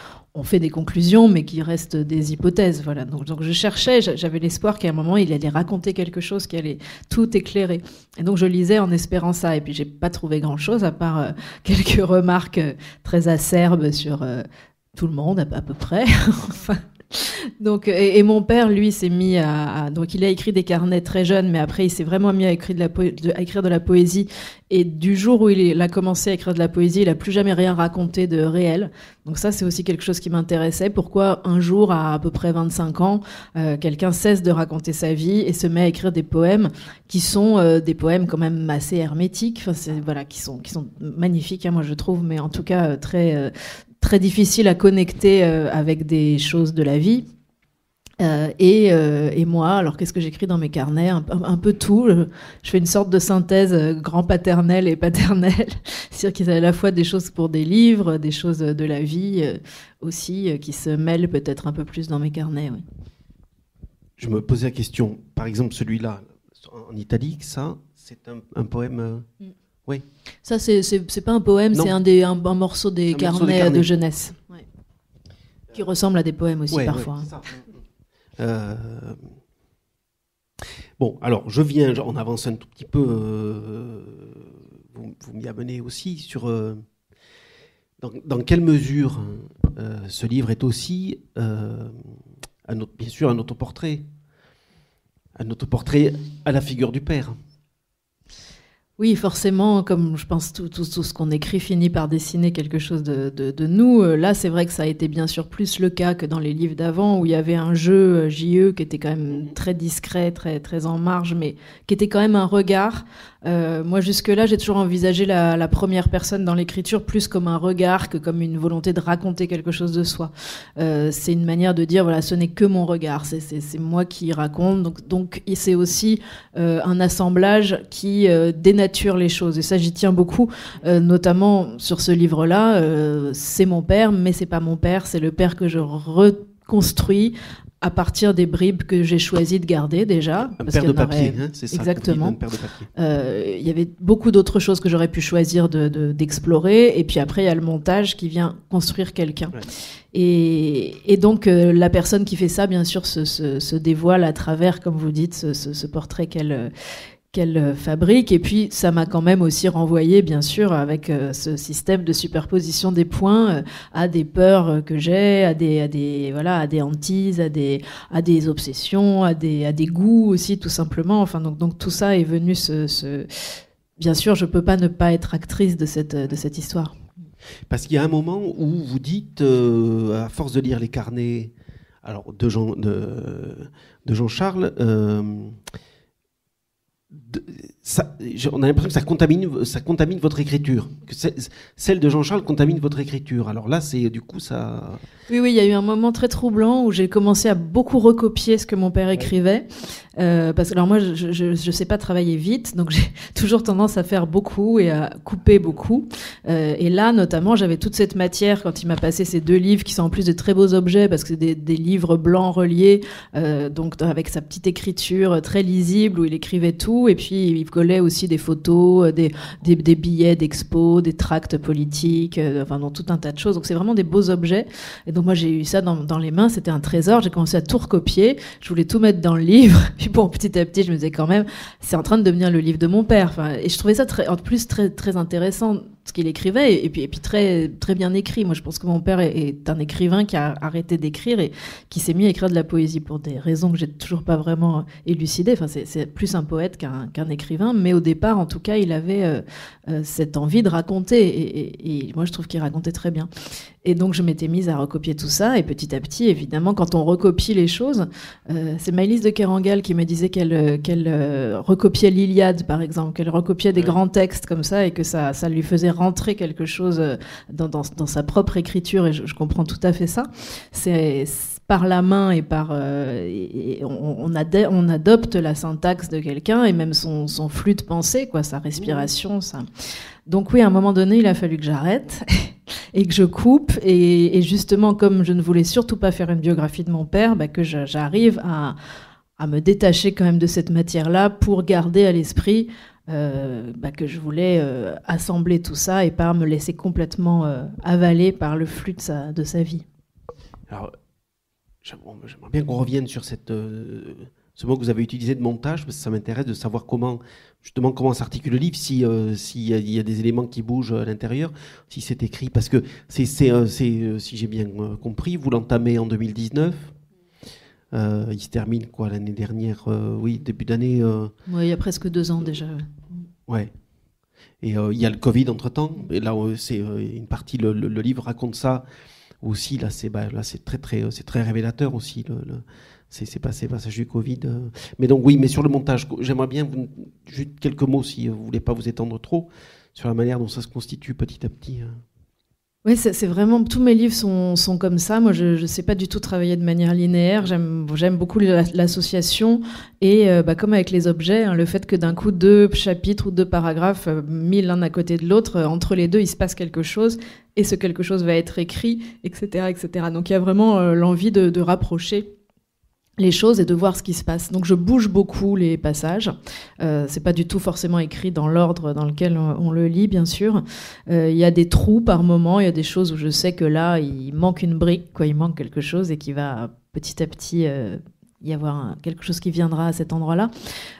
fait des conclusions, mais qui restent des hypothèses. Voilà. Donc je cherchais, j'avais l'espoir qu'à un moment, il allait raconter quelque chose qui allait tout éclairer. Et donc je lisais en espérant ça. Et puis j'ai pas trouvé grand-chose, à part quelques remarques très acerbes sur tout le monde, à peu près. Enfin... Donc, et mon père, lui, s'est mis donc il a écrit des carnets très jeune, mais après il s'est vraiment mis à écrire de la poésie. Et du jour où il a commencé à écrire de la poésie, il a plus jamais rien raconté de réel. Donc ça, c'est aussi quelque chose qui m'intéressait. Pourquoi un jour, à peu près 25 ans, quelqu'un cesse de raconter sa vie et se met à écrire des poèmes qui sont des poèmes quand même assez hermétiques, enfin, voilà, qui sont magnifiques, hein, moi je trouve, mais en tout cas très difficile à connecter avec des choses de la vie. Et moi, alors qu'est-ce que j'écris dans mes carnets? Un peu tout. Je fais une sorte de synthèse grand-paternelle et paternelle. C'est-à-dire qu'il y a à la fois des choses pour des livres, des choses de la vie aussi, qui se mêlent peut-être un peu plus dans mes carnets. Oui. Je me posais la question, par exemple celui-là, en italique, ça, c'est un poème... Oui. Ça, c'est pas un poème, non. C'est un morceau des carnets de jeunesse. Ouais. Qui ressemble à des poèmes aussi, parfois. Ouais, c'est ça. Bon, alors, on avance un tout petit peu. Vous m'y amenez aussi sur... dans quelle mesure ce livre est aussi, bien sûr, un autoportrait. Un autoportrait à la figure du père. Oui, forcément, comme je pense tout ce qu'on écrit finit par dessiner quelque chose de nous. Là, c'est vrai que ça a été bien sûr plus le cas que dans les livres d'avant, où il y avait un jeu JE qui était quand même très discret, très, très en marge, mais qui était quand même un regard. Moi, jusque-là, j'ai toujours envisagé la première personne dans l'écriture plus comme un regard que comme une volonté de raconter quelque chose de soi. C'est une manière de dire, voilà, ce n'est que mon regard, c'est moi qui raconte. Donc c'est aussi un assemblage qui dénature les choses. Et ça, j'y tiens beaucoup, notamment sur ce livre-là. C'est mon père, mais c'est pas mon père, c'est le père que je reconstruis à partir des bribes que j'ai choisi de garder déjà. Un père de papier, c'est ça. Exactement. Un père de papier. Il y avait beaucoup d'autres choses que j'aurais pu choisir d'explorer. Et puis après, il y a le montage qui vient construire quelqu'un. Ouais. Et donc, la personne qui fait ça, bien sûr, se dévoile à travers, comme vous dites, ce portrait qu'elle fabrique. Et puis ça m'a quand même aussi renvoyé, bien sûr, avec ce système de superposition des points à des peurs que j'ai, à des hantises, à des obsessions, à des goûts aussi, tout simplement. Enfin, donc tout ça est venu bien sûr, je peux pas ne pas être actrice de cette histoire. Parce qu'il y a un moment où vous dites, à force de lire les carnets, alors de Jean-Charles, on a l'impression que ça contamine votre écriture, que celle de Jean-Charles contamine votre écriture. Alors là, c'est du coup ça... Oui, il y a eu un moment très troublant où j'ai commencé à beaucoup recopier ce que mon père écrivait. Parce que alors moi, je sais pas travailler vite, donc j'ai toujours tendance à faire beaucoup et à couper beaucoup. Et là, notamment, j'avais toute cette matière quand il m'a passé ces 2 livres qui sont en plus de très beaux objets parce que c'est des livres blancs reliés, donc avec sa petite écriture très lisible où il écrivait tout. Et puis il collait aussi des photos, des billets d'expo, des tracts politiques, enfin dans tout un tas de choses. Donc c'est vraiment des beaux objets. Et donc moi j'ai eu ça dans les mains, c'était un trésor. J'ai commencé à tout recopier. Je voulais tout mettre dans le livre. Puis bon, petit à petit, je me disais quand même, c'est en train de devenir le livre de mon père. Enfin, et je trouvais ça en plus très très intéressant ce qu'il écrivait et puis très très bien écrit. Moi, je pense que mon père est un écrivain qui a arrêté d'écrire et qui s'est mis à écrire de la poésie pour des raisons que j'ai toujours pas vraiment élucidées. Enfin, c'est plus un poète qu'un écrivain, mais au départ, en tout cas, il avait cette envie de raconter et moi, je trouve qu'il racontait très bien. Et donc, je m'étais mise à recopier tout ça et petit à petit, évidemment, quand on recopie les choses, c'est Maëlys de Kerangal qui me disait qu'elle recopiait l'Iliade, par exemple, qu'elle recopiait des grands textes comme ça et que ça lui faisait rentrer quelque chose dans sa propre écriture et je comprends tout à fait ça. C'est par la main et on adopte la syntaxe de quelqu'un et même son flux de pensée, quoi, sa respiration, ça. Donc oui, à un moment donné, il a fallu que j'arrête. et que je coupe. Et justement, comme je ne voulais surtout pas faire une biographie de mon père, que j'arrive à me détacher quand même de cette matière-là pour garder à l'esprit que je voulais assembler tout ça et pas me laisser complètement avaler par le flux de sa vie. Alors, j'aimerais bien qu'on revienne sur ce mot que vous avez utilisé de montage, parce que ça m'intéresse de savoir comment s'articule le livre, s'il y a des éléments qui bougent à l'intérieur, si c'est écrit, parce que si j'ai bien compris, vous l'entamez en 2019. Il se termine l'année dernière, début d'année. Oui, il y a presque 2 ans déjà. Ouais. Et il y a le Covid entre-temps. Et là, c'est une partie, le livre raconte ça aussi. Là, c'est très révélateur aussi. C'est passage du Covid. Mais donc, oui, mais sur le montage, j'aimerais bien juste quelques mots, si vous ne voulez pas vous étendre trop, sur la manière dont ça se constitue petit à petit. Oui, c'est vraiment, tous mes livres sont comme ça. Moi, je ne sais pas du tout travailler de manière linéaire. J'aime beaucoup l'association et comme avec les objets, le fait que d'un coup 2 chapitres ou 2 paragraphes mis l'un à côté de l'autre, entre les deux, il se passe quelque chose et ce quelque chose va être écrit, etc., etc. Donc il y a vraiment l'envie de rapprocher les choses et de voir ce qui se passe. Donc je bouge beaucoup les passages. C'est pas du tout forcément écrit dans l'ordre dans lequel on le lit, bien sûr. Il y a des trous par moment, il y a des choses où je sais que là, il manque une brique, il manque quelque chose et qui va petit à petit y avoir quelque chose qui viendra à cet endroit-là.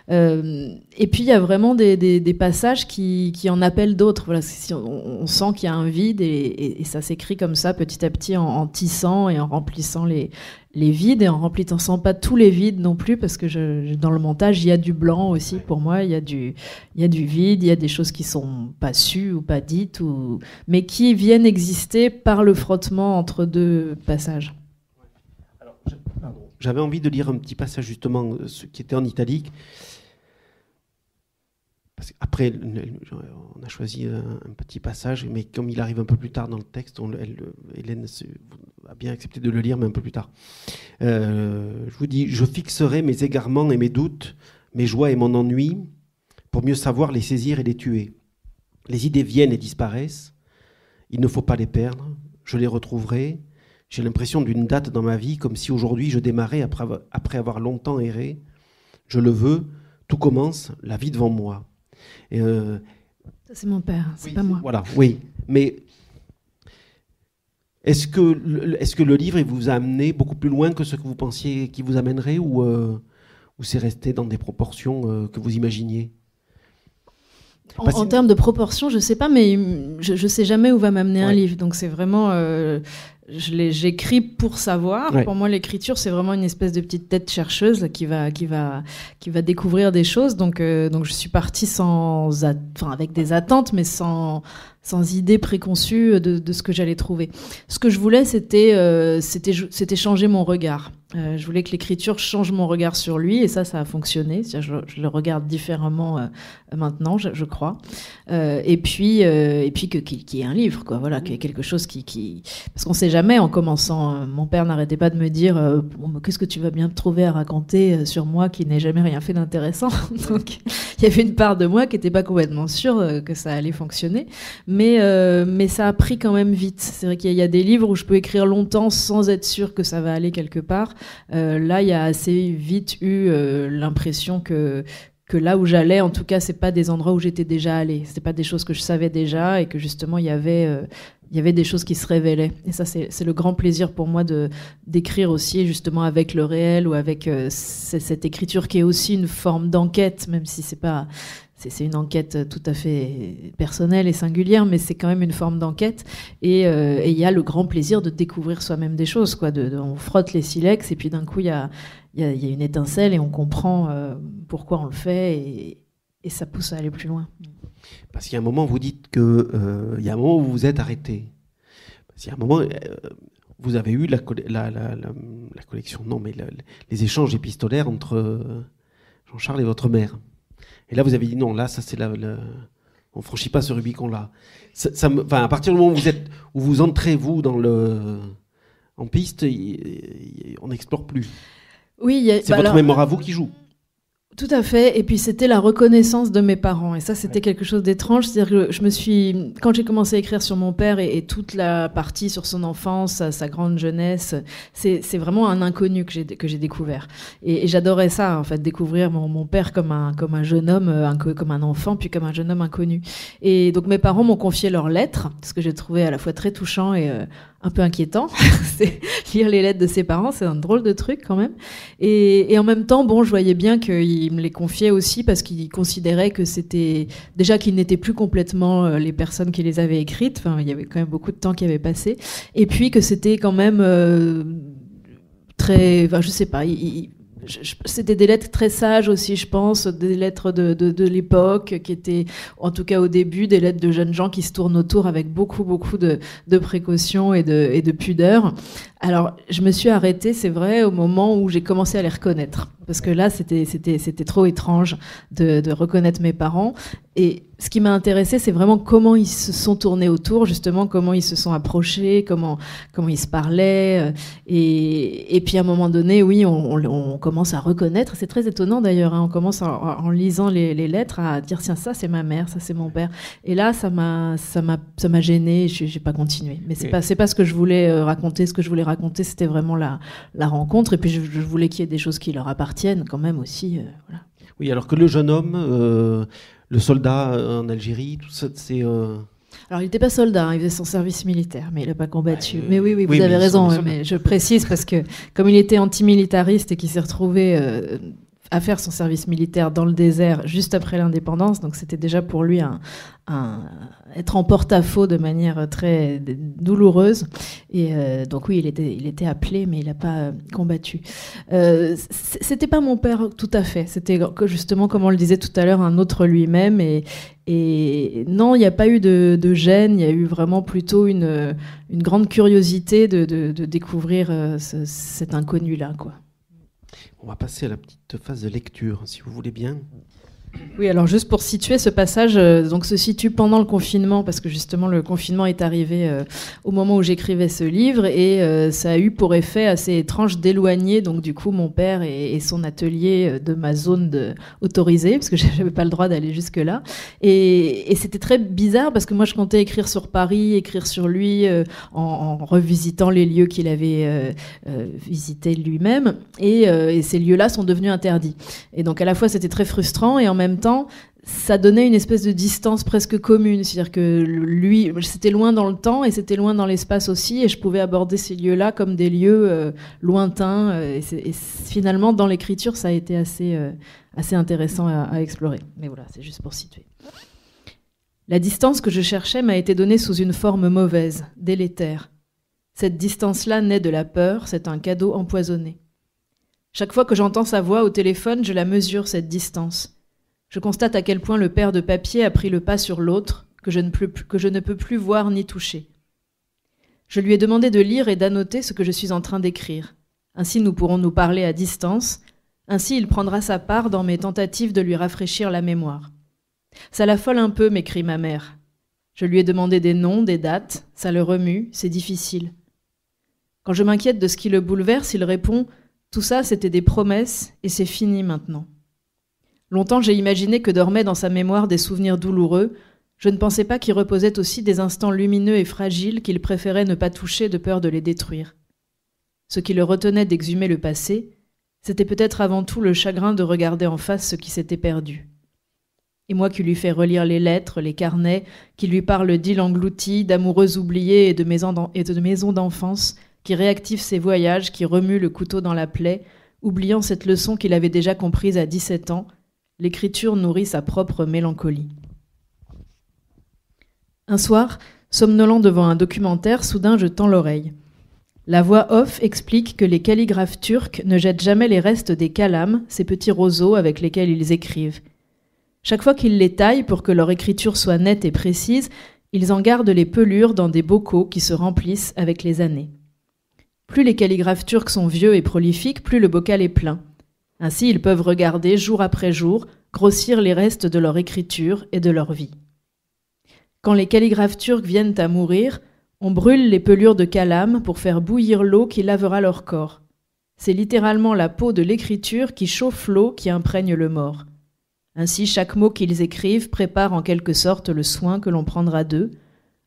Et puis il y a vraiment des passages qui en appellent d'autres. Voilà, on sent qu'il y a un vide et ça s'écrit comme ça petit à petit en tissant et en remplissant les vides et en remplissant pas tous les vides non plus, parce que dans le montage il y a du blanc aussi pour moi, il y a du vide, il y a des choses qui sont pas sues ou pas dites mais qui viennent exister par le frottement entre 2 passages. J'avais envie de lire un petit passage justement, ce qui était en italique. Parce qu'après, on a choisi un petit passage, mais comme il arrive un peu plus tard dans le texte, Hélène a bien accepté de le lire, mais un peu plus tard. Je vous dis, je fixerai mes égarements et mes doutes, mes joies et mon ennui, pour mieux savoir les saisir et les tuer. Les idées viennent et disparaissent, il ne faut pas les perdre, je les retrouverai. J'ai l'impression d'une date dans ma vie, comme si aujourd'hui je démarrais après avoir longtemps erré. Je le veux, tout commence, la vie devant moi. Et ça, c'est mon père, c'est pas moi. Voilà, oui. Mais est-ce que le livre il vous a amené beaucoup plus loin que ce que vous pensiez qu'il vous amènerait, ou c'est resté dans des proportions que vous imaginiez ? En termes de proportions, je sais pas, mais je sais jamais où va m'amener un livre. Donc c'est vraiment... j'écris pour savoir. Ouais. Pour moi, l'écriture, c'est vraiment une espèce de petite tête chercheuse qui va découvrir des choses. Donc je suis partie avec des attentes, mais sans idée préconçue de ce que j'allais trouver. Ce que je voulais, c'était changer mon regard. Je voulais que l'écriture change mon regard sur lui, et ça a fonctionné. Je le regarde différemment maintenant, je crois. Et puis qu'il y ait un livre, quoi. Voilà, qu'il y ait quelque chose qui... Parce qu'on sait jamais en commençant. Mon père n'arrêtait pas de me dire qu'est-ce que tu vas bien te trouver à raconter sur moi qui n'ai jamais rien fait d'intéressant. Donc il y avait une part de moi qui n'était pas complètement sûre que ça allait fonctionner. Mais ça a pris quand même vite. C'est vrai qu'il y a des livres où je peux écrire longtemps sans être sûre que ça va aller quelque part. Là, il y a assez vite eu l'impression que là où j'allais, en tout cas, c'est pas des endroits où j'étais déjà allée. C'était pas des choses que je savais déjà, et que justement il y avait des choses qui se révélaient. Et ça, c'est le grand plaisir pour moi d'écrire aussi, justement, avec le réel, ou avec cette écriture qui est aussi une forme d'enquête, même si c'est une enquête tout à fait personnelle et singulière, mais c'est quand même une forme d'enquête. Et il y a le grand plaisir de découvrir soi-même des choses, quoi. On frotte les silex, et puis d'un coup, il y a une étincelle, et on comprend pourquoi on le fait, et ça pousse à aller plus loin. Parce qu'il y a un moment, vous dites que il y a un moment où vous vous êtes arrêté. Parce qu'il y a un moment, vous avez eu la collection, non, mais les échanges épistolaires entre Jean-Charles et votre mère. Et là, vous avez dit non, là, ça c'est on franchit pas ce Rubicon-là. À partir du moment où vous entrez vous en piste, on n'explore plus. Oui, c'est votre mémoire à vous qui joue. Tout à fait. Et puis c'était la reconnaissance de mes parents. Et ça, c'était quelque chose d'étrange. C'est-à-dire que quand j'ai commencé à écrire sur mon père et toute la partie sur son enfance, sa grande jeunesse, c'est vraiment un inconnu que j'ai découvert. Et j'adorais ça, en fait, découvrir mon père comme un jeune homme, comme un enfant, puis comme un jeune homme inconnu. Et donc mes parents m'ont confié leurs lettres, ce que j'ai trouvé à la fois très touchant et un peu inquiétant. Lire les lettres de ses parents, c'est un drôle de truc quand même. Et en même temps, bon, je voyais bien qu'il me les confiait aussi parce qu'il considérait que c'était déjà qu'ils n'étaient plus complètement les personnes qui les avaient écrites. Enfin, il y avait quand même beaucoup de temps qui avait passé. Et puis que c'était quand même très, enfin, je sais pas. C'était des lettres très sages aussi, je pense, des lettres de l'époque qui étaient, en tout cas au début, des lettres de jeunes gens qui se tournent autour avec beaucoup de précautions et de pudeur. Alors, je me suis arrêtée, c'est vrai, au moment où j'ai commencé à les reconnaître. Parce que là, c'était trop étrange de reconnaître mes parents. Et ce qui m'a intéressée, c'est vraiment comment ils se sont tournés autour, justement, comment ils se sont approchés, comment ils se parlaient. Et puis, à un moment donné, oui, on commence à reconnaître. C'est très étonnant, d'ailleurs. Hein, on commence, en lisant les lettres, à dire, tiens, ça, c'est ma mère, ça, c'est mon père. Et là, ça m'a gênée. J'ai pas continué. Mais c'est pas ce que je voulais raconter. Ce que je voulais raconter, c'était vraiment la rencontre. Et puis, je voulais qu'il y ait des choses qui leur appartiennent quand même aussi. Voilà. Oui, alors que le jeune homme, le soldat en Algérie, tout ça, c'est... Alors, il n'était pas soldat, hein, il faisait son service militaire, mais il n'a pas combattu. Mais oui, vous avez raison. Mais je précise parce que comme il était antimilitariste et qu'il s'est retrouvé à faire son service militaire dans le désert juste après l'indépendance, donc c'était déjà pour lui être en porte-à-faux de manière très douloureuse. Et donc oui, il était appelé, mais il n'a pas combattu. C'était pas mon père tout à fait. C'était justement, comme on le disait tout à l'heure, un autre lui-même. Et non, il n'y a pas eu de gêne. Il y a eu vraiment plutôt une grande curiosité de découvrir cet inconnu-là, quoi. On va passer à la petite phase de lecture, si vous voulez bien. Oui, alors juste pour situer, ce passage donc se situe pendant le confinement, parce que justement le confinement est arrivé au moment où j'écrivais ce livre, et ça a eu pour effet assez étrange d'éloigner donc du coup mon père et son atelier de ma zone autorisée, parce que j'avais pas le droit d'aller jusque là, et c'était très bizarre parce que moi je comptais écrire sur Paris, écrire sur lui en revisitant les lieux qu'il avait visités lui-même, et ces lieux-là sont devenus interdits. Et donc à la fois c'était très frustrant, et en même temps, ça donnait une espèce de distance presque commune. C'est-à-dire que lui, c'était loin dans le temps et c'était loin dans l'espace aussi, et je pouvais aborder ces lieux-là comme des lieux lointains. Et finalement, dans l'écriture, ça a été assez intéressant à explorer. Mais voilà, c'est juste pour situer. La distance que je cherchais m'a été donnée sous une forme mauvaise, délétère. Cette distance-là naît de la peur, c'est un cadeau empoisonné. Chaque fois que j'entends sa voix au téléphone, je la mesure, cette distance. Je constate à quel point le père de papier a pris le pas sur l'autre, que je ne peux plus voir ni toucher. Je lui ai demandé de lire et d'annoter ce que je suis en train d'écrire. Ainsi nous pourrons nous parler à distance, ainsi il prendra sa part dans mes tentatives de lui rafraîchir la mémoire. Ça l'affole un peu, m'écrit ma mère. Je lui ai demandé des noms, des dates, ça le remue, c'est difficile. Quand je m'inquiète de ce qui le bouleverse, il répond « Tout ça, c'était des promesses et c'est fini maintenant ». Longtemps, j'ai imaginé que dormaient dans sa mémoire des souvenirs douloureux. Je ne pensais pas qu'il reposait aussi des instants lumineux et fragiles qu'il préférait ne pas toucher de peur de les détruire. Ce qui le retenait d'exhumer le passé, c'était peut-être avant tout le chagrin de regarder en face ce qui s'était perdu. Et moi qui lui fais relire les lettres, les carnets, qui lui parle d'îles englouties, d'amoureux oubliés et de maisons d'enfance, qui réactive ses voyages, qui remue le couteau dans la plaie, oubliant cette leçon qu'il avait déjà comprise à 17 ans, l'écriture nourrit sa propre mélancolie. Un soir, somnolent devant un documentaire, soudain je tends l'oreille. La voix off explique que les calligraphes turcs ne jettent jamais les restes des kalames, ces petits roseaux avec lesquels ils écrivent. Chaque fois qu'ils les taillent pour que leur écriture soit nette et précise, ils en gardent les pelures dans des bocaux qui se remplissent avec les années. Plus les calligraphes turcs sont vieux et prolifiques, plus le bocal est plein. Ainsi, ils peuvent regarder, jour après jour, grossir les restes de leur écriture et de leur vie. Quand les calligraphes turcs viennent à mourir, on brûle les pelures de calame pour faire bouillir l'eau qui lavera leur corps. C'est littéralement la peau de l'écriture qui chauffe l'eau qui imprègne le mort. Ainsi, chaque mot qu'ils écrivent prépare en quelque sorte le soin que l'on prendra d'eux.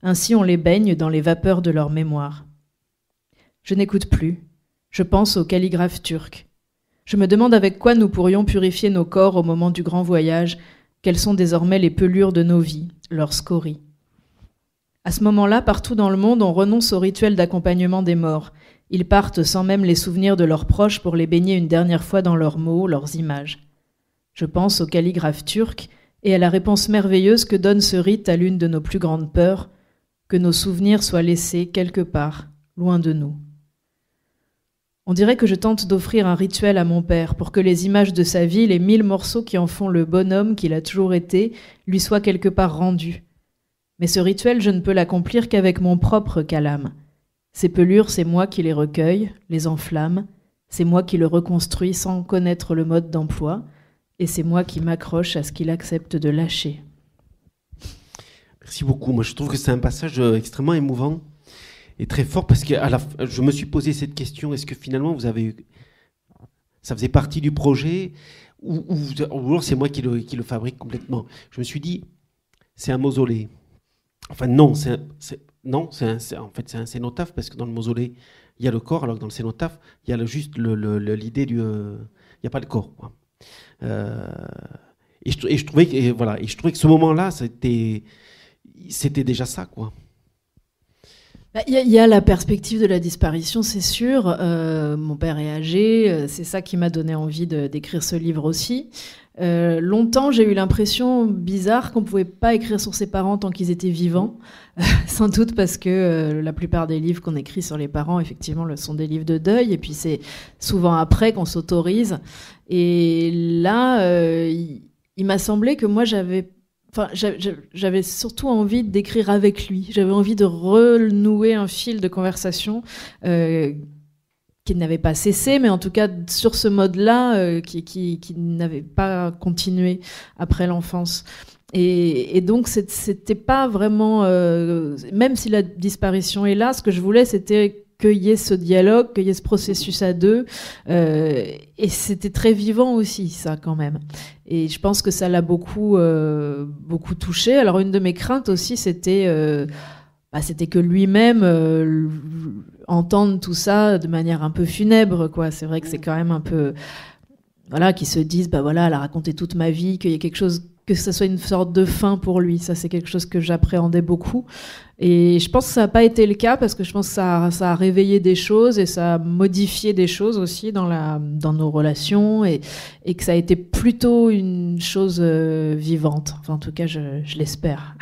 Ainsi, on les baigne dans les vapeurs de leur mémoire. Je n'écoute plus. Je pense aux calligraphes turcs. Je me demande avec quoi nous pourrions purifier nos corps au moment du grand voyage, quelles sont désormais les pelures de nos vies, leurs scories. À ce moment-là, partout dans le monde, on renonce au rituel d'accompagnement des morts. Ils partent sans même les souvenirs de leurs proches pour les baigner une dernière fois dans leurs mots, leurs images. Je pense aux calligraphes turcs et à la réponse merveilleuse que donne ce rite à l'une de nos plus grandes peurs, que nos souvenirs soient laissés quelque part, loin de nous. On dirait que je tente d'offrir un rituel à mon père pour que les images de sa vie, les 1000 morceaux qui en font le bonhomme qu'il a toujours été, lui soient quelque part rendus. Mais ce rituel, je ne peux l'accomplir qu'avec mon propre calame. Ces pelures, c'est moi qui les recueille, les enflamme, c'est moi qui le reconstruis sans connaître le mode d'emploi, et c'est moi qui m'accroche à ce qu'il accepte de lâcher. Merci beaucoup. Moi, je trouve que c'est un passage extrêmement émouvant et très fort parce que je me suis posé cette question, est-ce que finalement ça faisait partie du projet ou alors c'est moi qui le fabrique complètement. Je me suis dit, c'est un mausolée. Enfin non, c'est un cénotaphe parce que dans le mausolée, il y a le corps, alors que dans le cénotaphe, il y a juste l'idée du... il n'y a pas de corps, quoi. Et je trouvais que ce moment-là, c'était déjà ça, quoi. Il y a la perspective de la disparition, c'est sûr. Mon père est âgé, c'est ça qui m'a donné envie d'écrire ce livre aussi. Longtemps, j'ai eu l'impression bizarre qu'on ne pouvait pas écrire sur ses parents tant qu'ils étaient vivants. Sans doute parce que la plupart des livres qu'on écrit sur les parents, effectivement, sont des livres de deuil. Et puis c'est souvent après qu'on s'autorise. Et là, il m'a semblé que moi, j'avais surtout envie d'écrire avec lui. J'avais envie de renouer un fil de conversation qui n'avait pas cessé, mais en tout cas sur ce mode-là, qui n'avait pas continué après l'enfance. Et donc c'était pas vraiment, même si la disparition est là, ce que je voulais, c'était qu'il y ait ce dialogue, qu'il y ait ce processus à deux, et c'était très vivant aussi, ça, quand même. Et je pense que ça l'a beaucoup touché. Alors une de mes craintes aussi, c'était que lui-même entende tout ça de manière un peu funèbre, quoi. C'est vrai que c'est quand même un peu, voilà, qu'ils se disent, elle a raconté toute ma vie, qu'il y ait quelque chose, que ça soit une sorte de fin pour lui. Ça, c'est quelque chose que j'appréhendais beaucoup. Et je pense que ça n'a pas été le cas, parce que je pense que ça a réveillé des choses et ça a modifié des choses aussi dans nos relations, et que ça a été plutôt une chose vivante. Enfin, en tout cas, je l'espère.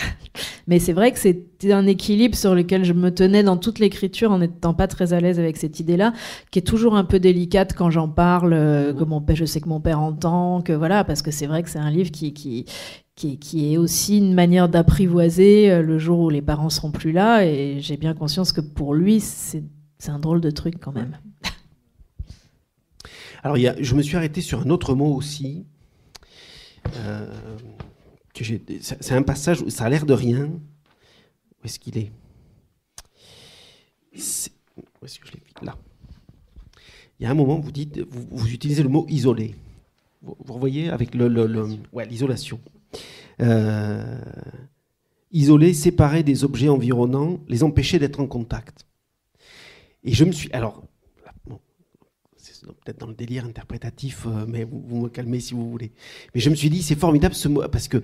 Mais c'est vrai que c'était un équilibre sur lequel je me tenais dans toute l'écriture, en n'étant pas très à l'aise avec cette idée-là, qui est toujours un peu délicate quand j'en parle, que je sais que mon père entend, que voilà, parce que c'est vrai que c'est un livre qui est aussi une manière d'apprivoiser le jour où les parents seront plus là, et j'ai bien conscience que pour lui, c'est un drôle de truc quand même. Alors, je me suis arrêté sur un autre mot aussi. C'est un passage où ça a l'air de rien. Où est-ce qu'il est, Où est-ce que je l'ai mis ? Là. Il y a un moment, vous utilisez le mot isolé. Vous revoyez avec l'isolation. Isoler, séparer des objets environnants, les empêcher d'être en contact. Et je me suis... Alors, c'est peut-être dans le délire interprétatif, mais vous me calmez si vous voulez. Mais je me suis dit, c'est formidable ce mot, parce que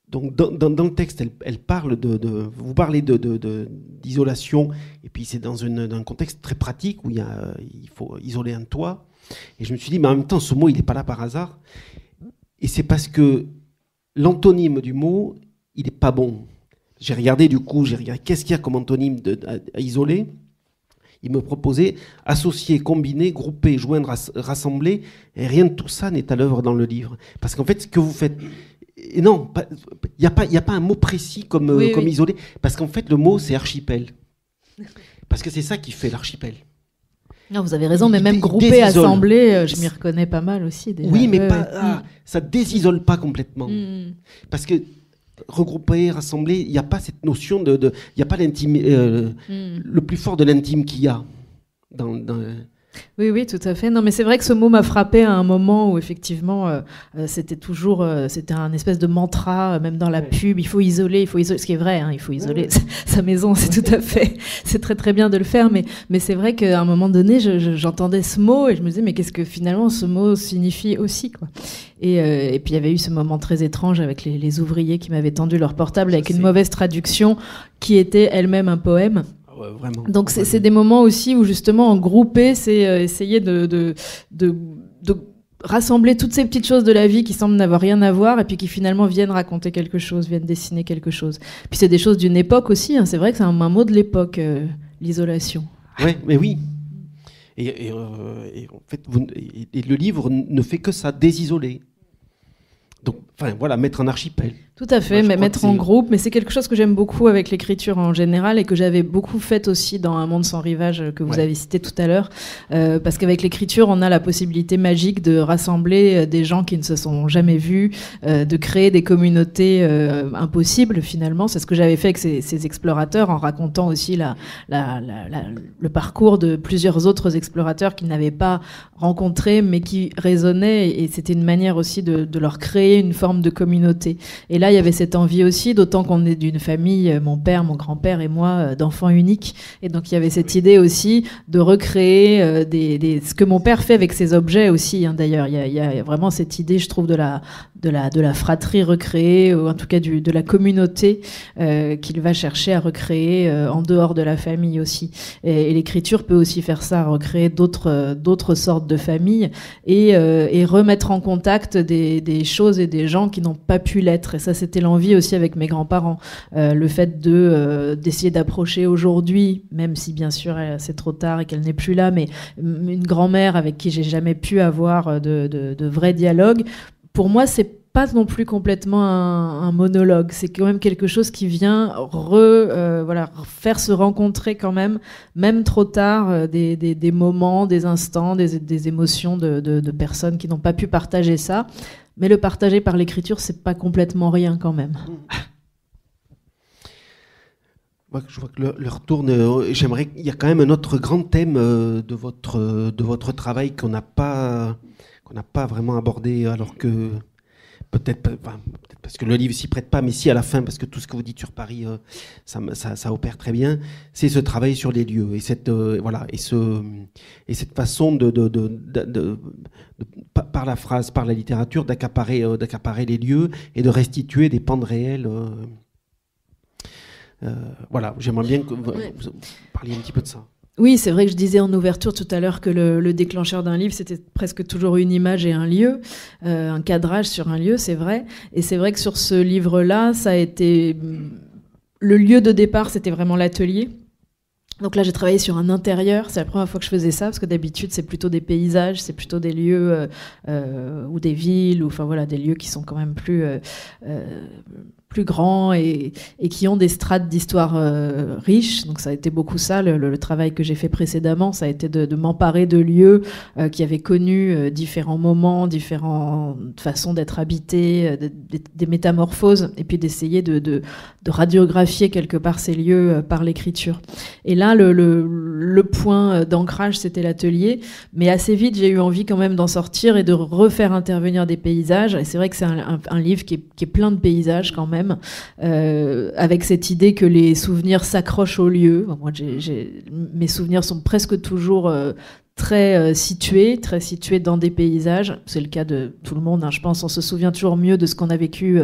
donc dans le texte, elle parle vous parlez d'isolation, et puis c'est dans un contexte très pratique où il faut isoler un toit. Et je me suis dit, mais en même temps, ce mot, il n'est pas là par hasard. Et c'est parce que l'antonyme du mot, il n'est pas bon. J'ai regardé qu'est-ce qu'il y a comme antonyme à isoler. Il me proposait associer, combiner, grouper, joindre, rassembler, et rien de tout ça n'est à l'œuvre dans le livre. Parce qu'en fait, ce que vous faites... Non, il n'y a pas un mot précis comme isolé, parce qu'en fait, le mot, c'est archipel. Parce que c'est ça qui fait l'archipel. Non, vous avez raison, mais même grouper, assembler, je m'y reconnais pas mal aussi. Déjà. Oui, mais ça désisole pas complètement. Parce que regrouper, rassembler, il n'y a pas cette notion il n'y a pas l'intime, le plus fort de l'intime qu'il y a Oui, oui, tout à fait. Non, mais c'est vrai que ce mot m'a frappé à un moment où effectivement, c'était toujours, c'était un espèce de mantra, même dans la pub. Il faut isoler, ce qui est vrai. Hein, il faut isoler sa maison, c'est tout à fait, c'est très très bien de le faire. Mais c'est vrai qu'à un moment donné, j'entendais ce mot et je me disais, mais qu'est-ce que finalement ce mot signifie aussi, quoi. Et puis il y avait eu ce moment très étrange avec les ouvriers qui m'avaient tendu leur portable avec une mauvaise traduction qui était elle-même un poème. Vraiment. Donc c'est des moments aussi où justement en groupé, c'est essayer de rassembler toutes ces petites choses de la vie qui semblent n'avoir rien à voir et puis qui finalement viennent raconter quelque chose, viennent dessiner quelque chose. Puis c'est des choses d'une époque aussi, hein. C'est vrai que c'est un mot de l'époque, l'isolation. Ouais, mais oui. Et en fait, le livre ne fait que ça, désisoler. Donc, enfin, voilà, mettre en archipel. Tout à fait, mais mettre en groupe, mais c'est quelque chose que j'aime beaucoup avec l'écriture en général et que j'avais beaucoup fait aussi dans Un monde sans rivage que vous avez cité tout à l'heure, parce qu'avec l'écriture, on a la possibilité magique de rassembler des gens qui ne se sont jamais vus, de créer des communautés impossibles finalement. C'est ce que j'avais fait avec ces explorateurs en racontant aussi le parcours de plusieurs autres explorateurs qu'ils n'avaient pas rencontrés mais qui résonnaient, et c'était une manière aussi de leur créer une forme de communauté. Et là, il y avait cette envie aussi, d'autant qu'on est d'une famille, mon père, mon grand-père et moi, d'enfants uniques. Et donc, il y avait cette idée aussi de recréer ce que mon père fait avec ses objets aussi. Hein, d'ailleurs, il y a vraiment cette idée, je trouve, de la fratrie recréée, ou en tout cas de la communauté qu'il va chercher à recréer en dehors de la famille aussi. Et l'écriture peut aussi faire ça, recréer d'autres sortes de familles et remettre en contact des choses et des gens qui n'ont pas pu l'être. Et ça, c'était l'envie aussi avec mes grands-parents. Le fait d'essayer d'approcher aujourd'hui, même si bien sûr c'est trop tard et qu'elle n'est plus là, mais une grand-mère avec qui j'ai jamais pu avoir de vrais dialogues, pour moi, c'est pas non plus complètement un monologue. C'est quand même quelque chose qui vient faire se rencontrer quand même trop tard, des moments, des instants, des émotions de personnes qui n'ont pas pu partager ça. Mais le partager par l'écriture, c'est pas complètement rien quand même. Je vois que l'heure tourne. J'aimerais. Il y a quand même un autre grand thème de votre travail qu'on n'a pas vraiment abordé, alors que peut-être parce que le livre s'y prête pas, mais si à la fin, parce que tout ce que vous dites sur Paris, ça opère très bien. C'est ce travail sur les lieux et cette façon par la phrase, par la littérature, d'accaparer les lieux et de restituer des pans de réel. J'aimerais bien que vous parliez un petit peu de ça. Oui, c'est vrai que je disais en ouverture tout à l'heure que le déclencheur d'un livre, c'était presque toujours une image et un lieu, un cadrage sur un lieu, c'est vrai. Et c'est vrai que sur ce livre-là, ça a été... Le lieu de départ, c'était vraiment l'atelier. Donc là, j'ai travaillé sur un intérieur. C'est la première fois que je faisais ça, parce que d'habitude, c'est plutôt des paysages, c'est plutôt des lieux ou des villes, ou enfin voilà, des lieux qui sont quand même plus grands et qui ont des strates d'histoire riches. Donc ça a été beaucoup ça, le travail que j'ai fait précédemment, ça a été de m'emparer de lieux qui avaient connu différents moments, différentes façons d'être habités, des métamorphoses, et puis d'essayer de radiographier quelque part ces lieux par l'écriture. Et là, le point d'ancrage, c'était l'atelier, mais assez vite, j'ai eu envie quand même d'en sortir et de refaire intervenir des paysages. Et c'est vrai que c'est un livre qui est plein de paysages quand même, avec cette idée que les souvenirs s'accrochent au lieu. Moi, mes souvenirs sont presque toujours très situés dans des paysages. C'est le cas de tout le monde, hein. Je pense on se souvient toujours mieux de ce qu'on a vécu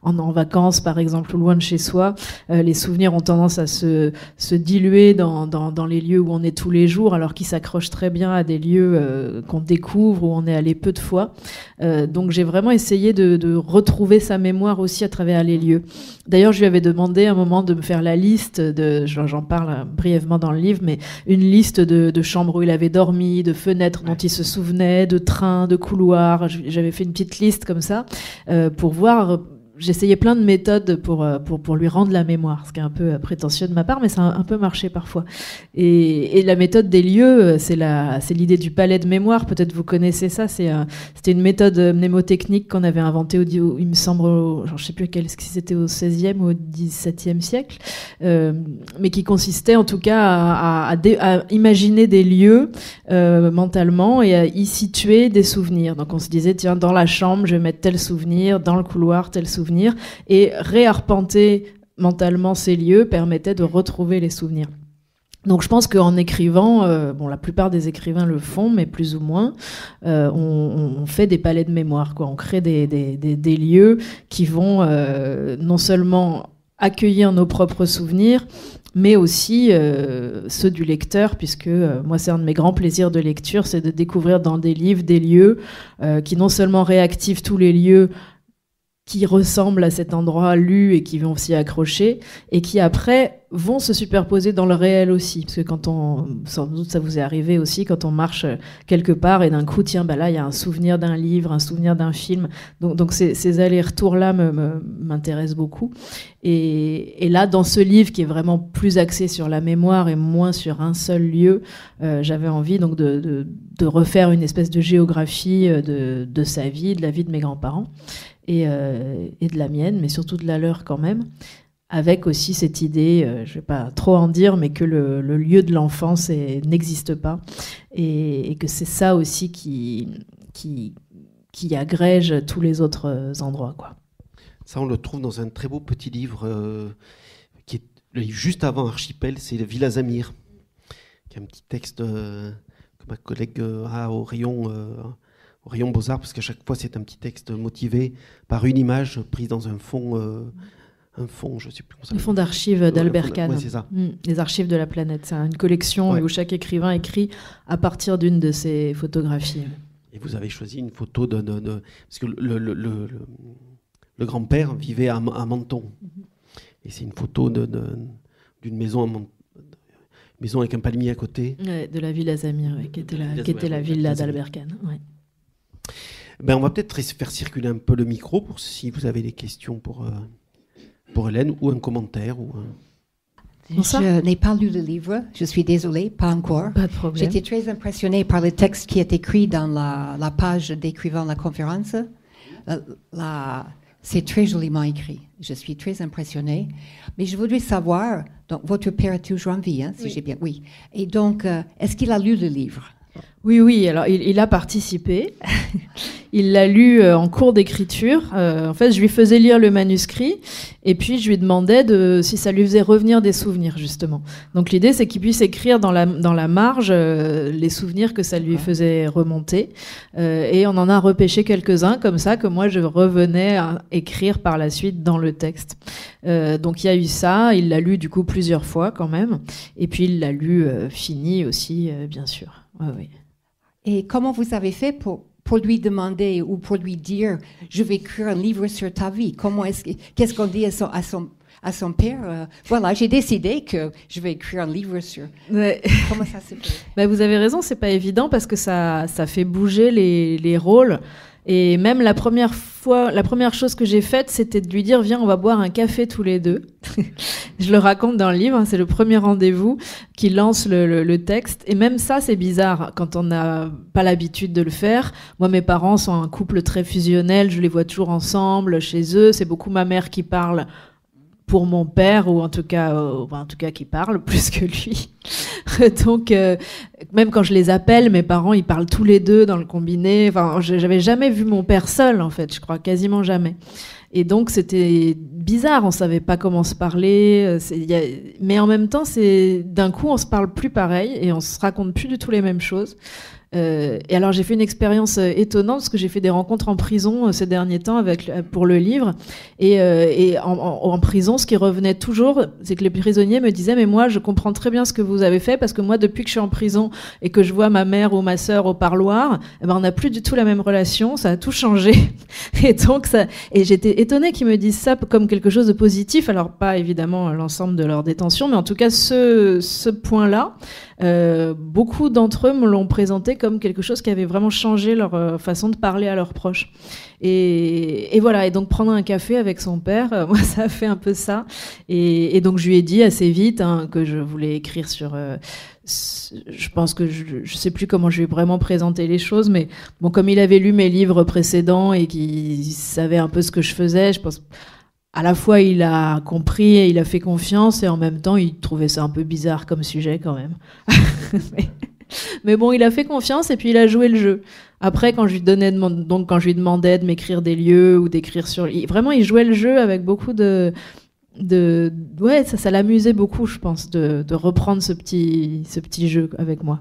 en vacances, par exemple, ou loin de chez soi. Les souvenirs ont tendance à se diluer dans les lieux où on est tous les jours, alors qu'ils s'accrochent très bien à des lieux qu'on découvre, où on est allé peu de fois. Donc j'ai vraiment essayé de retrouver sa mémoire aussi à travers les lieux. D'ailleurs, je lui avais demandé à un moment de me faire la liste j'en parle brièvement dans le livre, mais une liste de chambres où il avait dormi, de fenêtres dont il se souvenait, de trains, de couloirs. J'avais fait une petite liste comme ça pour voir j'essayais plein de méthodes pour lui rendre la mémoire, ce qui est un peu prétentieux de ma part, mais ça a un peu marché parfois. Et la méthode des lieux, c'est l'idée du palais de mémoire. Peut-être vous connaissez ça. C'était une méthode mnémotechnique qu'on avait inventée il me semble, je sais plus si c'était au XVIe ou au XVIIe siècle, mais qui consistait en tout cas à imaginer des lieux mentalement et à y situer des souvenirs. Donc on se disait, tiens, dans la chambre, je vais mettre tel souvenir, dans le couloir, tel souvenir, et réarpenter mentalement ces lieux permettait de retrouver les souvenirs. Donc je pense qu'en écrivant, la plupart des écrivains le font, mais plus ou moins, on fait des palais de mémoire, quoi. On crée des lieux qui vont non seulement accueillir nos propres souvenirs, mais aussi ceux du lecteur, puisque moi c'est un de mes grands plaisirs de lecture, c'est de découvrir dans des livres des lieux qui non seulement réactivent tous les lieux qui ressemblent à cet endroit lu et qui vont s'y accrocher, et qui après vont se superposer dans le réel aussi, parce que sans doute ça vous est arrivé aussi, quand on marche quelque part et d'un coup, tiens, là il y a un souvenir d'un livre, un souvenir d'un film, donc ces allers-retours-là m'intéressent beaucoup, et là dans ce livre qui est vraiment plus axé sur la mémoire et moins sur un seul lieu, j'avais envie donc de refaire une espèce de géographie de sa vie, de la vie de mes grands-parents, et de la mienne, mais surtout de la leur quand même, avec aussi cette idée, je ne vais pas trop en dire, mais que le lieu de l'enfance n'existe pas, et que c'est ça aussi qui agrège tous les autres endroits, quoi. Ça, on le trouve dans un très beau petit livre, qui est le livre juste avant Archipel, c'est le Villa Zamir, qui est un petit texte que ma collègue a au rayon Beaux-Arts, parce qu'à chaque fois c'est un petit texte motivé par une image prise dans un fond, je sais plus comment ça s'appelle. Le fond d'archives d'Albert Kahn. Ouais, c'est ça. Les archives de la planète. C'est une collection où chaque écrivain écrit à partir d'une de ses photographies. Et vous avez choisi une photo parce que le grand-père vivait à Menton. Et c'est une photo d'une maison maison avec un palmier à côté. Ouais, de la Villa Zamir, qui était la villa d'Albert Kahn. Ouais. On va peut-être faire circuler un peu le micro pour si vous avez des questions pour Hélène, ou un commentaire. Je n'ai pas lu le livre, je suis désolée, pas encore. Pas de problème. J'étais très impressionnée par le texte qui est écrit dans la page décrivant la conférence. C'est très joliment écrit. Je suis très impressionnée. Mais je voudrais savoir, donc votre père est toujours en vie, si j'ai bien... Oui. Et donc, est-ce qu'il a lu le livre ? Oui, alors il a participé. Il l'a lu en cours d'écriture. En fait, je lui faisais lire le manuscrit et puis je lui demandais si ça lui faisait revenir des souvenirs, justement. Donc l'idée, c'est qu'il puisse écrire dans la marge les souvenirs que ça lui faisait remonter. Et on en a repêché quelques-uns comme ça, que moi je revenais à écrire par la suite dans le texte. Donc il y a eu ça. Il l'a lu du coup plusieurs fois quand même. Et puis il l'a lu fini aussi, bien sûr. Oui. Et comment vous avez fait pour lui demander ou pour lui dire « je vais écrire un livre sur ta vie » qu'est-ce qu'on dit à son père voilà, j'ai décidé que je vais écrire un livre sur... Ouais. Comment ça se fait? Vous avez raison, c'est pas évident parce que ça fait bouger les rôles. Et même la première chose que j'ai faite, c'était de lui dire « Viens, on va boire un café tous les deux ». Je le raconte dans le livre, c'est le premier rendez-vous qui lance le texte. Et même ça, c'est bizarre quand on n'a pas l'habitude de le faire. Moi, mes parents sont un couple très fusionnel, je les vois toujours ensemble chez eux. C'est beaucoup ma mère qui parle pour mon père, ou en tout cas qui parle plus que lui. Donc, même quand je les appelle, mes parents, ils parlent tous les deux dans le combiné. Enfin, j'avais jamais vu mon père seul, en fait, je crois, quasiment jamais. Et donc, c'était bizarre, on savait pas comment se parler. Mais en même temps, d'un coup, on se parle plus pareil et on se raconte plus du tout les mêmes choses. Et alors j'ai fait une expérience étonnante parce que j'ai fait des rencontres en prison ces derniers temps pour le livre, et en prison, ce qui revenait toujours, c'est que les prisonniers me disaient « mais moi je comprends très bien ce que vous avez fait, parce que moi depuis que je suis en prison et que je vois ma mère ou ma sœur au parloir, on n'a plus du tout la même relation, ça a tout changé ». Et j'étais étonnée qu'ils me disent ça comme quelque chose de positif, alors pas évidemment l'ensemble de leur détention, mais en tout cas ce point-là, beaucoup d'entre eux me l'ont présenté comme quelque chose qui avait vraiment changé leur façon de parler à leurs proches. Et voilà, et donc prendre un café avec son père, moi ça a fait un peu ça. Et donc je lui ai dit assez vite que je voulais écrire sur... je pense que je sais plus comment je lui ai vraiment présenté les choses, mais bon, comme il avait lu mes livres précédents et qu'il savait un peu ce que je faisais, je pense à la fois il a compris et il a fait confiance, et en même temps il trouvait ça un peu bizarre comme sujet quand même. mais bon, il a fait confiance et puis il a joué le jeu. Après, quand je lui demandais de m'écrire des lieux ou d'écrire vraiment il jouait le jeu avec beaucoup ouais, ça l'amusait beaucoup, je pense, de reprendre ce petit jeu avec moi.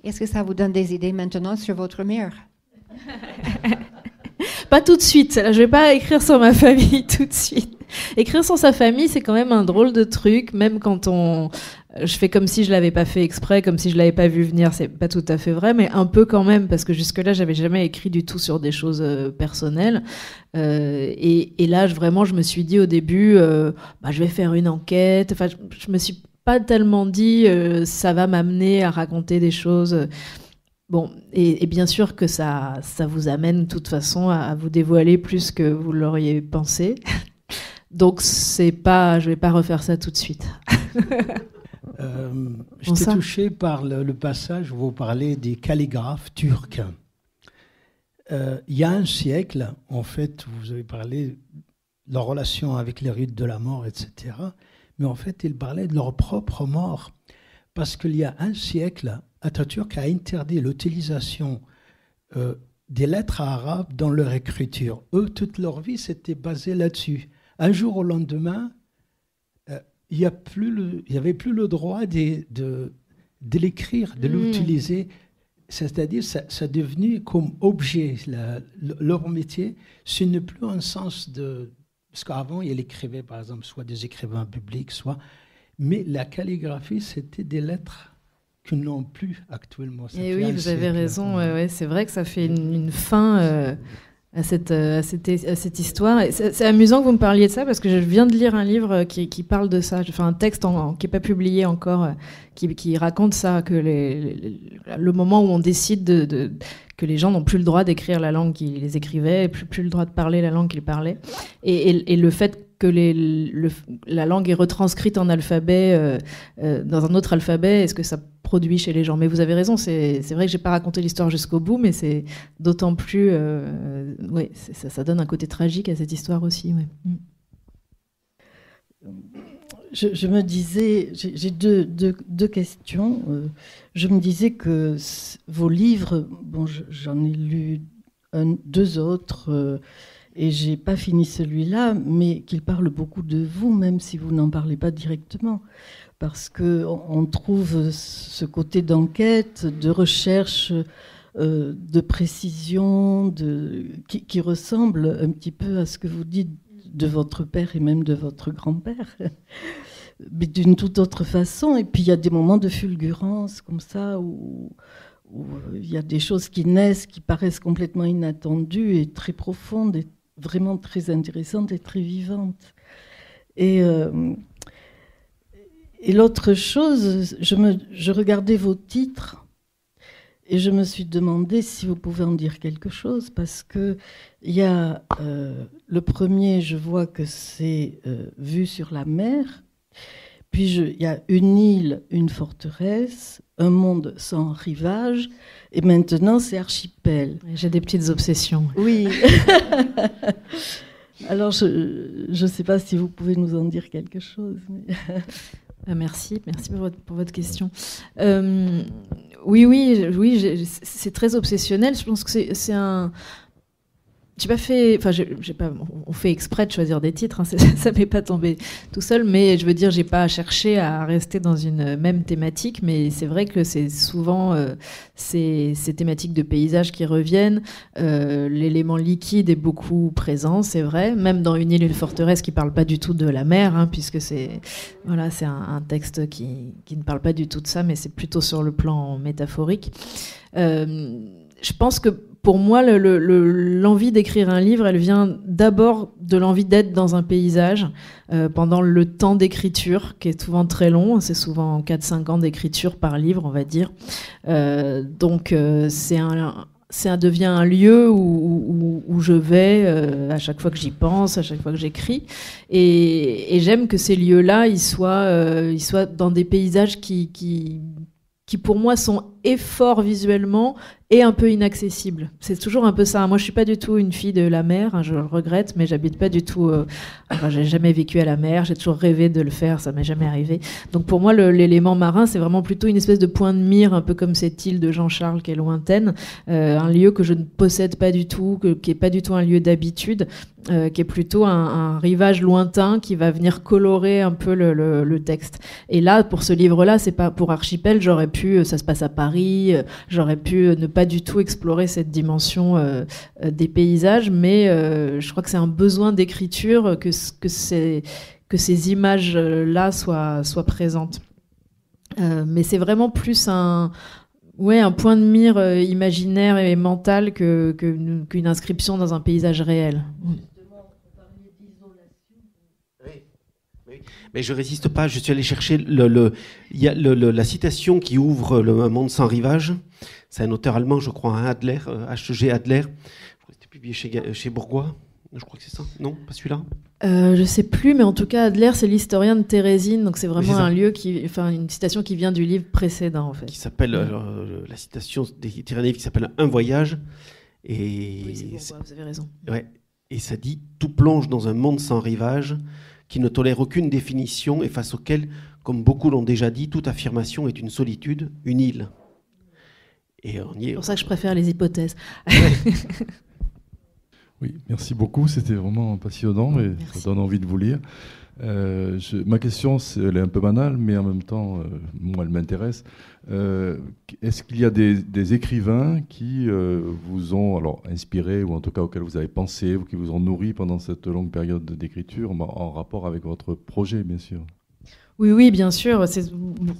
Est-ce que ça vous donne des idées maintenant sur votre mère? Pas tout de suite. Je vais pas écrire sur ma famille tout de suite. Écrire sur sa famille, c'est quand même un drôle de truc, même quand je fais comme si je l'avais pas fait exprès, comme si je l'avais pas vu venir. C'est pas tout à fait vrai, mais un peu quand même, parce que jusque-là, j'avais jamais écrit du tout sur des choses personnelles. Et là, vraiment, je me suis dit au début, je vais faire une enquête. Enfin, je me suis pas tellement dit, ça va m'amener à raconter des choses. Bon, et bien sûr que ça vous amène de toute façon à vous dévoiler plus que vous l'auriez pensé. Donc je vais pas refaire ça tout de suite. J'étais touché par le passage où vous parlez des calligraphes turcs. Il y a un siècle, en fait, vous avez parlé de leur relation avec les rites de la mort, etc. Mais en fait, ils parlaient de leur propre mort. Parce qu'il y a un siècle, Atatürk a interdit l'utilisation des lettres arabes dans leur écriture. Eux, toute leur vie, c'était basé là-dessus. Un jour au lendemain, il n'y avait plus le droit de l'écrire, de l'utiliser. C'est-à-dire, ça est devenu comme objet. Leur métier, ce n'est plus un sens de... Parce qu'avant, ils écrivaient, par exemple, soit des écrivains publics, soit... Mais la calligraphie, c'était des lettres qu'ils n'ont plus actuellement. Et oui, vous avez raison. Ouais, c'est vrai que ça fait une fin à cette histoire. Et c'est amusant que vous me parliez de ça, parce que je viens de lire un livre qui parle de ça. J'ai fait un texte qui n'est pas publié encore, qui raconte ça, que le moment où on décide que les gens n'ont plus le droit d'écrire la langue qu'ils les écrivaient, plus le droit de parler la langue qu'ils parlaient. Et le fait que la langue est retranscrite en alphabet, dans un autre alphabet, est-ce que ça produit chez les gens? Mais vous avez raison, c'est vrai que j'ai pas raconté l'histoire jusqu'au bout, mais c'est d'autant plus... ça donne un côté tragique à cette histoire aussi. Ouais. Je me disais, j'ai deux questions. Je me disais que vos livres, bon, j'en ai lu deux autres, et j'ai pas fini celui-là, mais qu'ils parlent beaucoup de vous, même si vous n'en parlez pas directement, parce que on trouve ce côté d'enquête, de recherche, de précision, qui ressemble un petit peu à ce que vous dites de votre père et même de votre grand-père, mais d'une toute autre façon. Et puis il y a des moments de fulgurance comme ça où il y a des choses qui naissent, qui paraissent complètement inattendues et très profondes et vraiment très intéressantes et très vivantes. Et l'autre chose, je regardais vos titres et je me suis demandé si vous pouvez en dire quelque chose, parce que il y a le premier, je vois que c'est Vue sur la mer, puis il y a Une île, une forteresse, Un monde sans rivage, et maintenant c'est Archipel. J'ai des petites obsessions. Oui. Alors je ne sais pas si vous pouvez nous en dire quelque chose. Mais... Merci pour votre question. Oui, c'est très obsessionnel. Je pense que c'est un... J'ai pas fait, enfin, j'ai pas, on fait exprès de choisir des titres, hein, ça m'est pas tombé tout seul, mais je veux dire, j'ai pas cherché à rester dans une même thématique, mais c'est vrai que c'est souvent ces thématiques de paysage qui reviennent, l'élément liquide est beaucoup présent, c'est vrai, même dans Une île et une forteresse qui parle pas du tout de la mer, hein, puisque c'est un texte qui ne parle pas du tout de ça, mais c'est plutôt sur le plan métaphorique. je pense que pour moi, l'envie d'écrire un livre, elle vient d'abord de l'envie d'être dans un paysage pendant le temps d'écriture, qui est souvent très long. C'est souvent 4-5 ans d'écriture par livre, on va dire. Donc, ça devient un lieu où je vais à chaque fois que j'y pense, à chaque fois que j'écris. Et j'aime que ces lieux-là, ils soient dans des paysages qui pour moi sont forts visuellement et un peu inaccessibles. C'est toujours un peu ça. Moi, je suis pas du tout une fille de la mer, hein, je le regrette, mais j'habite pas du tout... Enfin, j'ai jamais vécu à la mer, j'ai toujours rêvé de le faire, ça m'est jamais arrivé. Donc pour moi, l'élément marin, c'est vraiment plutôt une espèce de point de mire, un peu comme cette île de Jean-Charles qui est lointaine, un lieu que je ne possède pas du tout, qui est pas du tout un lieu d'habitude, qui est plutôt un rivage lointain qui va venir colorer un peu le texte. Et là, pour ce livre-là, c'est pas pour Archipel, j'aurais pu, ça se passe à Paris, j'aurais pu ne pas du tout explorer cette dimension des paysages, mais je crois que c'est un besoin d'écriture que ces images-là soient présentes. Mais c'est vraiment plus un point de mire imaginaire et mental qu'une inscription dans un paysage réel. Mais je résiste pas, je suis allé chercher la citation qui ouvre Le monde sans rivage. C'est un auteur allemand, je crois, Adler, H.G. Adler. C'était publié chez Bourgois. Je crois que c'est ça. Non, pas celui-là. Je sais plus, mais en tout cas, Adler, c'est l'historien de Thérésine, donc c'est vraiment une citation qui vient du livre précédent, en fait. Qui s'appelle, la citation des Pyrénées, qui s'appelle Un voyage. Et oui, c'est Bourgois, vous avez raison. Ouais. Et ça dit, tout plonge dans un monde sans rivage, qui ne tolère aucune définition et face auquel, comme beaucoup l'ont déjà dit, toute affirmation est une solitude, une île. Et on y est. C'est pour ça que je préfère les hypothèses. Oui, merci beaucoup, c'était vraiment passionnant et ça donne envie de vous lire. Ma question, elle est un peu banale, mais en même temps, moi, elle m'intéresse. Est-ce qu'il y a des écrivains qui vous ont alors inspiré, ou en tout cas auxquels vous avez pensé, ou qui vous ont nourri pendant cette longue période d'écriture, en rapport avec votre projet, bien sûr? Oui, bien sûr, c'est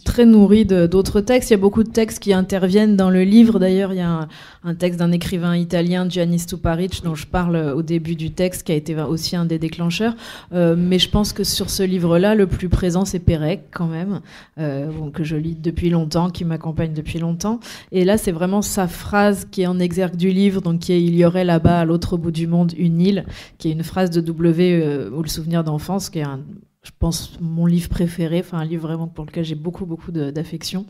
très nourri d'autres textes. Il y a beaucoup de textes qui interviennent dans le livre. D'ailleurs, il y a un texte d'un écrivain italien, Gianni Stuparic, dont je parle au début du texte, qui a été aussi un des déclencheurs. Mais je pense que sur ce livre-là, le plus présent, c'est Pérec, quand même, que je lis depuis longtemps, qui m'accompagne depuis longtemps. Et là, c'est vraiment sa phrase qui est en exergue du livre, donc qui est « Il y aurait là-bas, à l'autre bout du monde, une île », qui est une phrase de W, ou le souvenir d'enfance, qui est je pense, mon livre préféré, enfin un livre vraiment pour lequel j'ai beaucoup d'affection.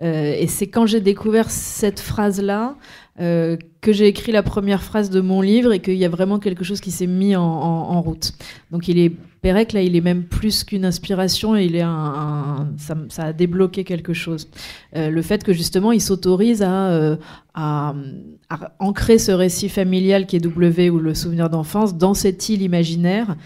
Et c'est quand j'ai découvert cette phrase-là que j'ai écrit la première phrase de mon livre et qu'il y a vraiment quelque chose qui s'est mis en route. Donc Pérec, là, il est même plus qu'une inspiration, il est ça a débloqué quelque chose. Le fait que justement, il s'autorise à ancrer ce récit familial qui est W ou le souvenir d'enfance dans cette île imaginaire.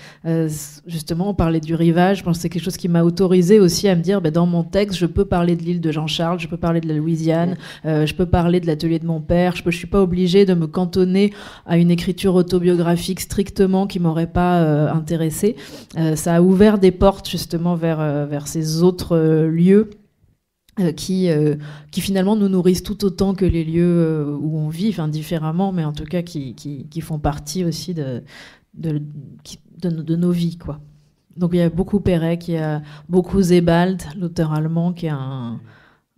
Justement, on parlait du rivage, je pense que c'est quelque chose qui m'a autorisé aussi à me dire, dans mon texte, je peux parler de l'île de Jean-Charles, je peux parler de la Louisiane, je peux parler de l'atelier de mon père, je suis pas obligée de me cantonner à une écriture autobiographique strictement qui m'aurait pas intéressée. Ça a ouvert des portes justement vers ces autres lieux qui finalement nous nourrissent tout autant que les lieux où on vit, enfin différemment, mais en tout cas qui font partie aussi de nos vies, quoi. Donc il y a beaucoup Pérec, il y a beaucoup Sebald, l'auteur allemand, qui est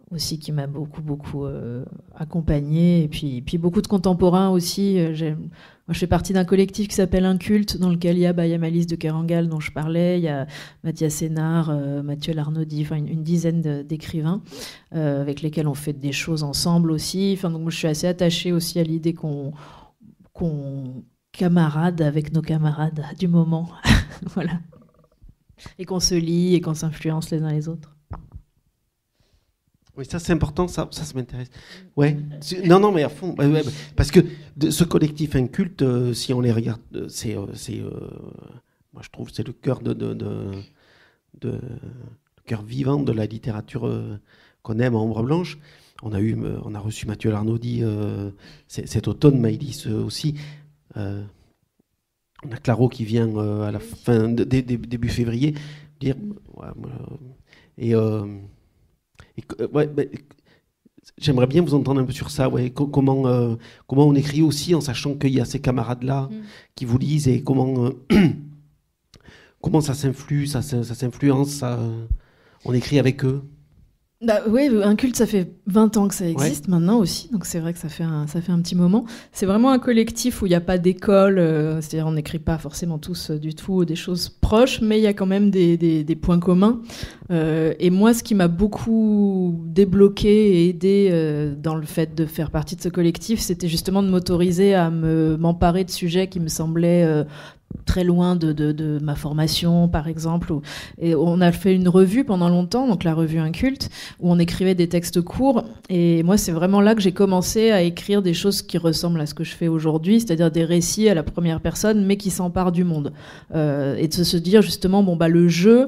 aussi qui m'a beaucoup accompagné, et puis beaucoup de contemporains aussi. Moi, je fais partie d'un collectif qui s'appelle Inculte, dans lequel il y a Malice de Kerangal, dont je parlais, il y a Mathias Sénard, Mathieu Larnaudy, enfin une dizaine d'écrivains avec lesquels on fait des choses ensemble aussi. Enfin, donc, moi, je suis assez attachée aussi à l'idée qu'on camarade avec nos camarades du moment, voilà, et qu'on se lie et qu'on s'influence les uns les autres. Oui, ça c'est important, ça m'intéresse. Ouais. Non, mais à fond. Parce que ce collectif Inculte, si on les regarde, c'est moi je trouve c'est le cœur le cœur vivant de la littérature qu'on aime en Ombre Blanche. On a reçu Mathieu Larnaudy cet automne, Maïlis aussi. On a Claro qui vient à la fin début février dire j'aimerais bien vous entendre un peu sur ça. Ouais. Comment on écrit aussi en sachant qu'il y a ces camarades-là qui vous lisent et comment ça s'influence, on écrit avec eux. Bah, oui, Un Culte, ça fait 20 ans que ça existe maintenant aussi, donc c'est vrai que ça fait un petit moment. C'est vraiment un collectif où il n'y a pas d'école, c'est-à-dire on n'écrit pas forcément tous du tout des choses proches, mais il y a quand même des points communs. Et moi, ce qui m'a beaucoup débloqué et aidé dans le fait de faire partie de ce collectif, c'était justement de m'autoriser à m'emparer de sujets qui me semblaient très loin de ma formation, par exemple. Et on a fait une revue pendant longtemps, donc la revue Un Culte, où on écrivait des textes courts. Et moi, c'est vraiment là que j'ai commencé à écrire des choses qui ressemblent à ce que je fais aujourd'hui, c'est-à-dire des récits à la première personne, mais qui s'emparent du monde. Et de se dire justement, le jeu,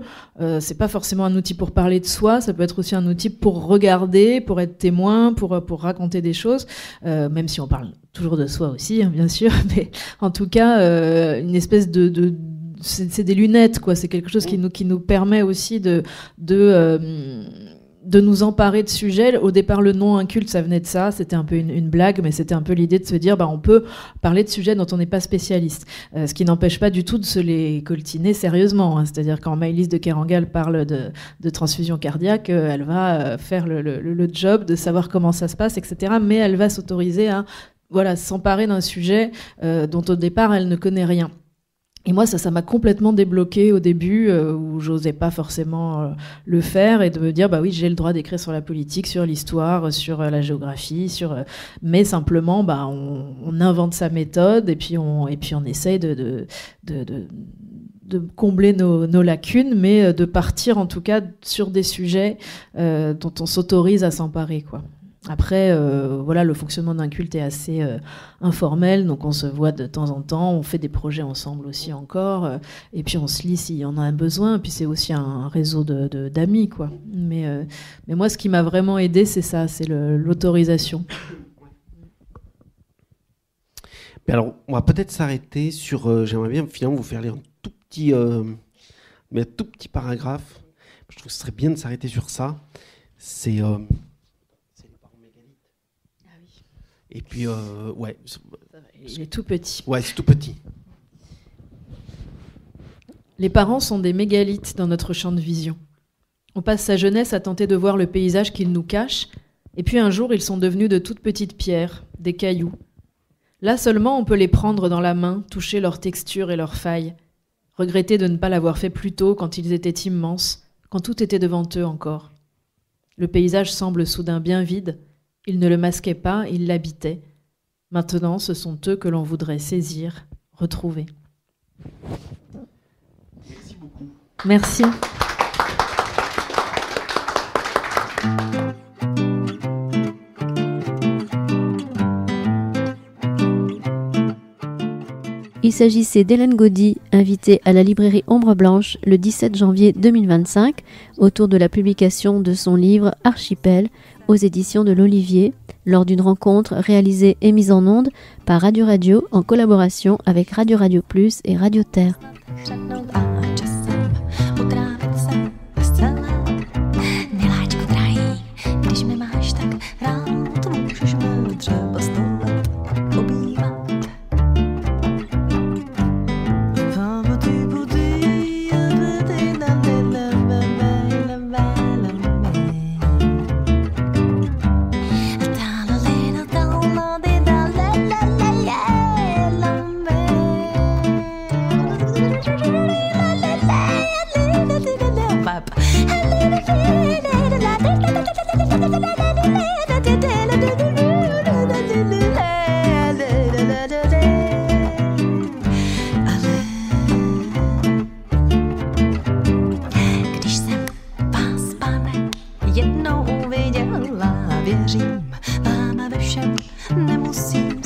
c'est pas forcément un outil pour parler de soi, ça peut être aussi un outil pour regarder, pour être témoin, pour raconter des choses, même si on parle toujours de soi aussi, hein, bien sûr, mais en tout cas, une espèce c'est des lunettes, quoi. C'est quelque chose qui nous permet aussi de nous emparer de sujets. Au départ, le nom Un Culte, ça venait de ça. C'était un peu une blague, mais c'était un peu l'idée de se dire, on peut parler de sujets dont on n'est pas spécialiste. Ce qui n'empêche pas du tout de se les coltiner sérieusement. Hein. C'est-à-dire, quand Maëlys de Kerangal parle de transfusion cardiaque, elle va faire le job de savoir comment ça se passe, etc. Mais elle va s'autoriser à s'emparer d'un sujet dont au départ, elle ne connaît rien. Et moi, ça m'a complètement débloqué au début, où j'osais pas forcément le faire, et de me dire, oui, j'ai le droit d'écrire sur la politique, sur l'histoire, sur la géographie, mais simplement, on invente sa méthode, et puis on essaye de combler nos lacunes, mais de partir en tout cas sur des sujets dont on s'autorise à s'emparer, quoi. Après, le fonctionnement d'un culte est assez informel, donc on se voit de temps en temps, on fait des projets ensemble aussi encore, et puis on se lit s'il y en a un besoin, puis c'est aussi un réseau d'amis, quoi. Mais moi, ce qui m'a vraiment aidé, c'est ça, c'est l'autorisation. Mais alors, on va peut-être s'arrêter sur... j'aimerais bien finalement vous faire lire un tout petit paragraphe. Je trouve que ce serait bien de s'arrêter sur ça. C'est... Et puis, il est tout petit. Ouais, c'est tout petit. Les parents sont des mégalithes dans notre champ de vision. On passe sa jeunesse à tenter de voir le paysage qu'ils nous cachent, et puis un jour, ils sont devenus de toutes petites pierres, des cailloux. Là seulement, on peut les prendre dans la main, toucher leur texture et leurs failles, regretter de ne pas l'avoir fait plus tôt quand ils étaient immenses, quand tout était devant eux encore. Le paysage semble soudain bien vide. Ils ne le masquaient pas, ils l'habitaient. Maintenant, ce sont eux que l'on voudrait saisir, retrouver. Merci beaucoup. Merci. Il s'agissait d'Hélène Gaudy, invitée à la librairie Ombre Blanche le 17 janvier 2025, autour de la publication de son livre Archipel, aux éditions de l'Olivier, lors d'une rencontre réalisée et mise en onde par Radio Radio en collaboration avec Radio Radio Plus et Radio Terre. Jednou uviděla, věřím, vám ve všem nemusím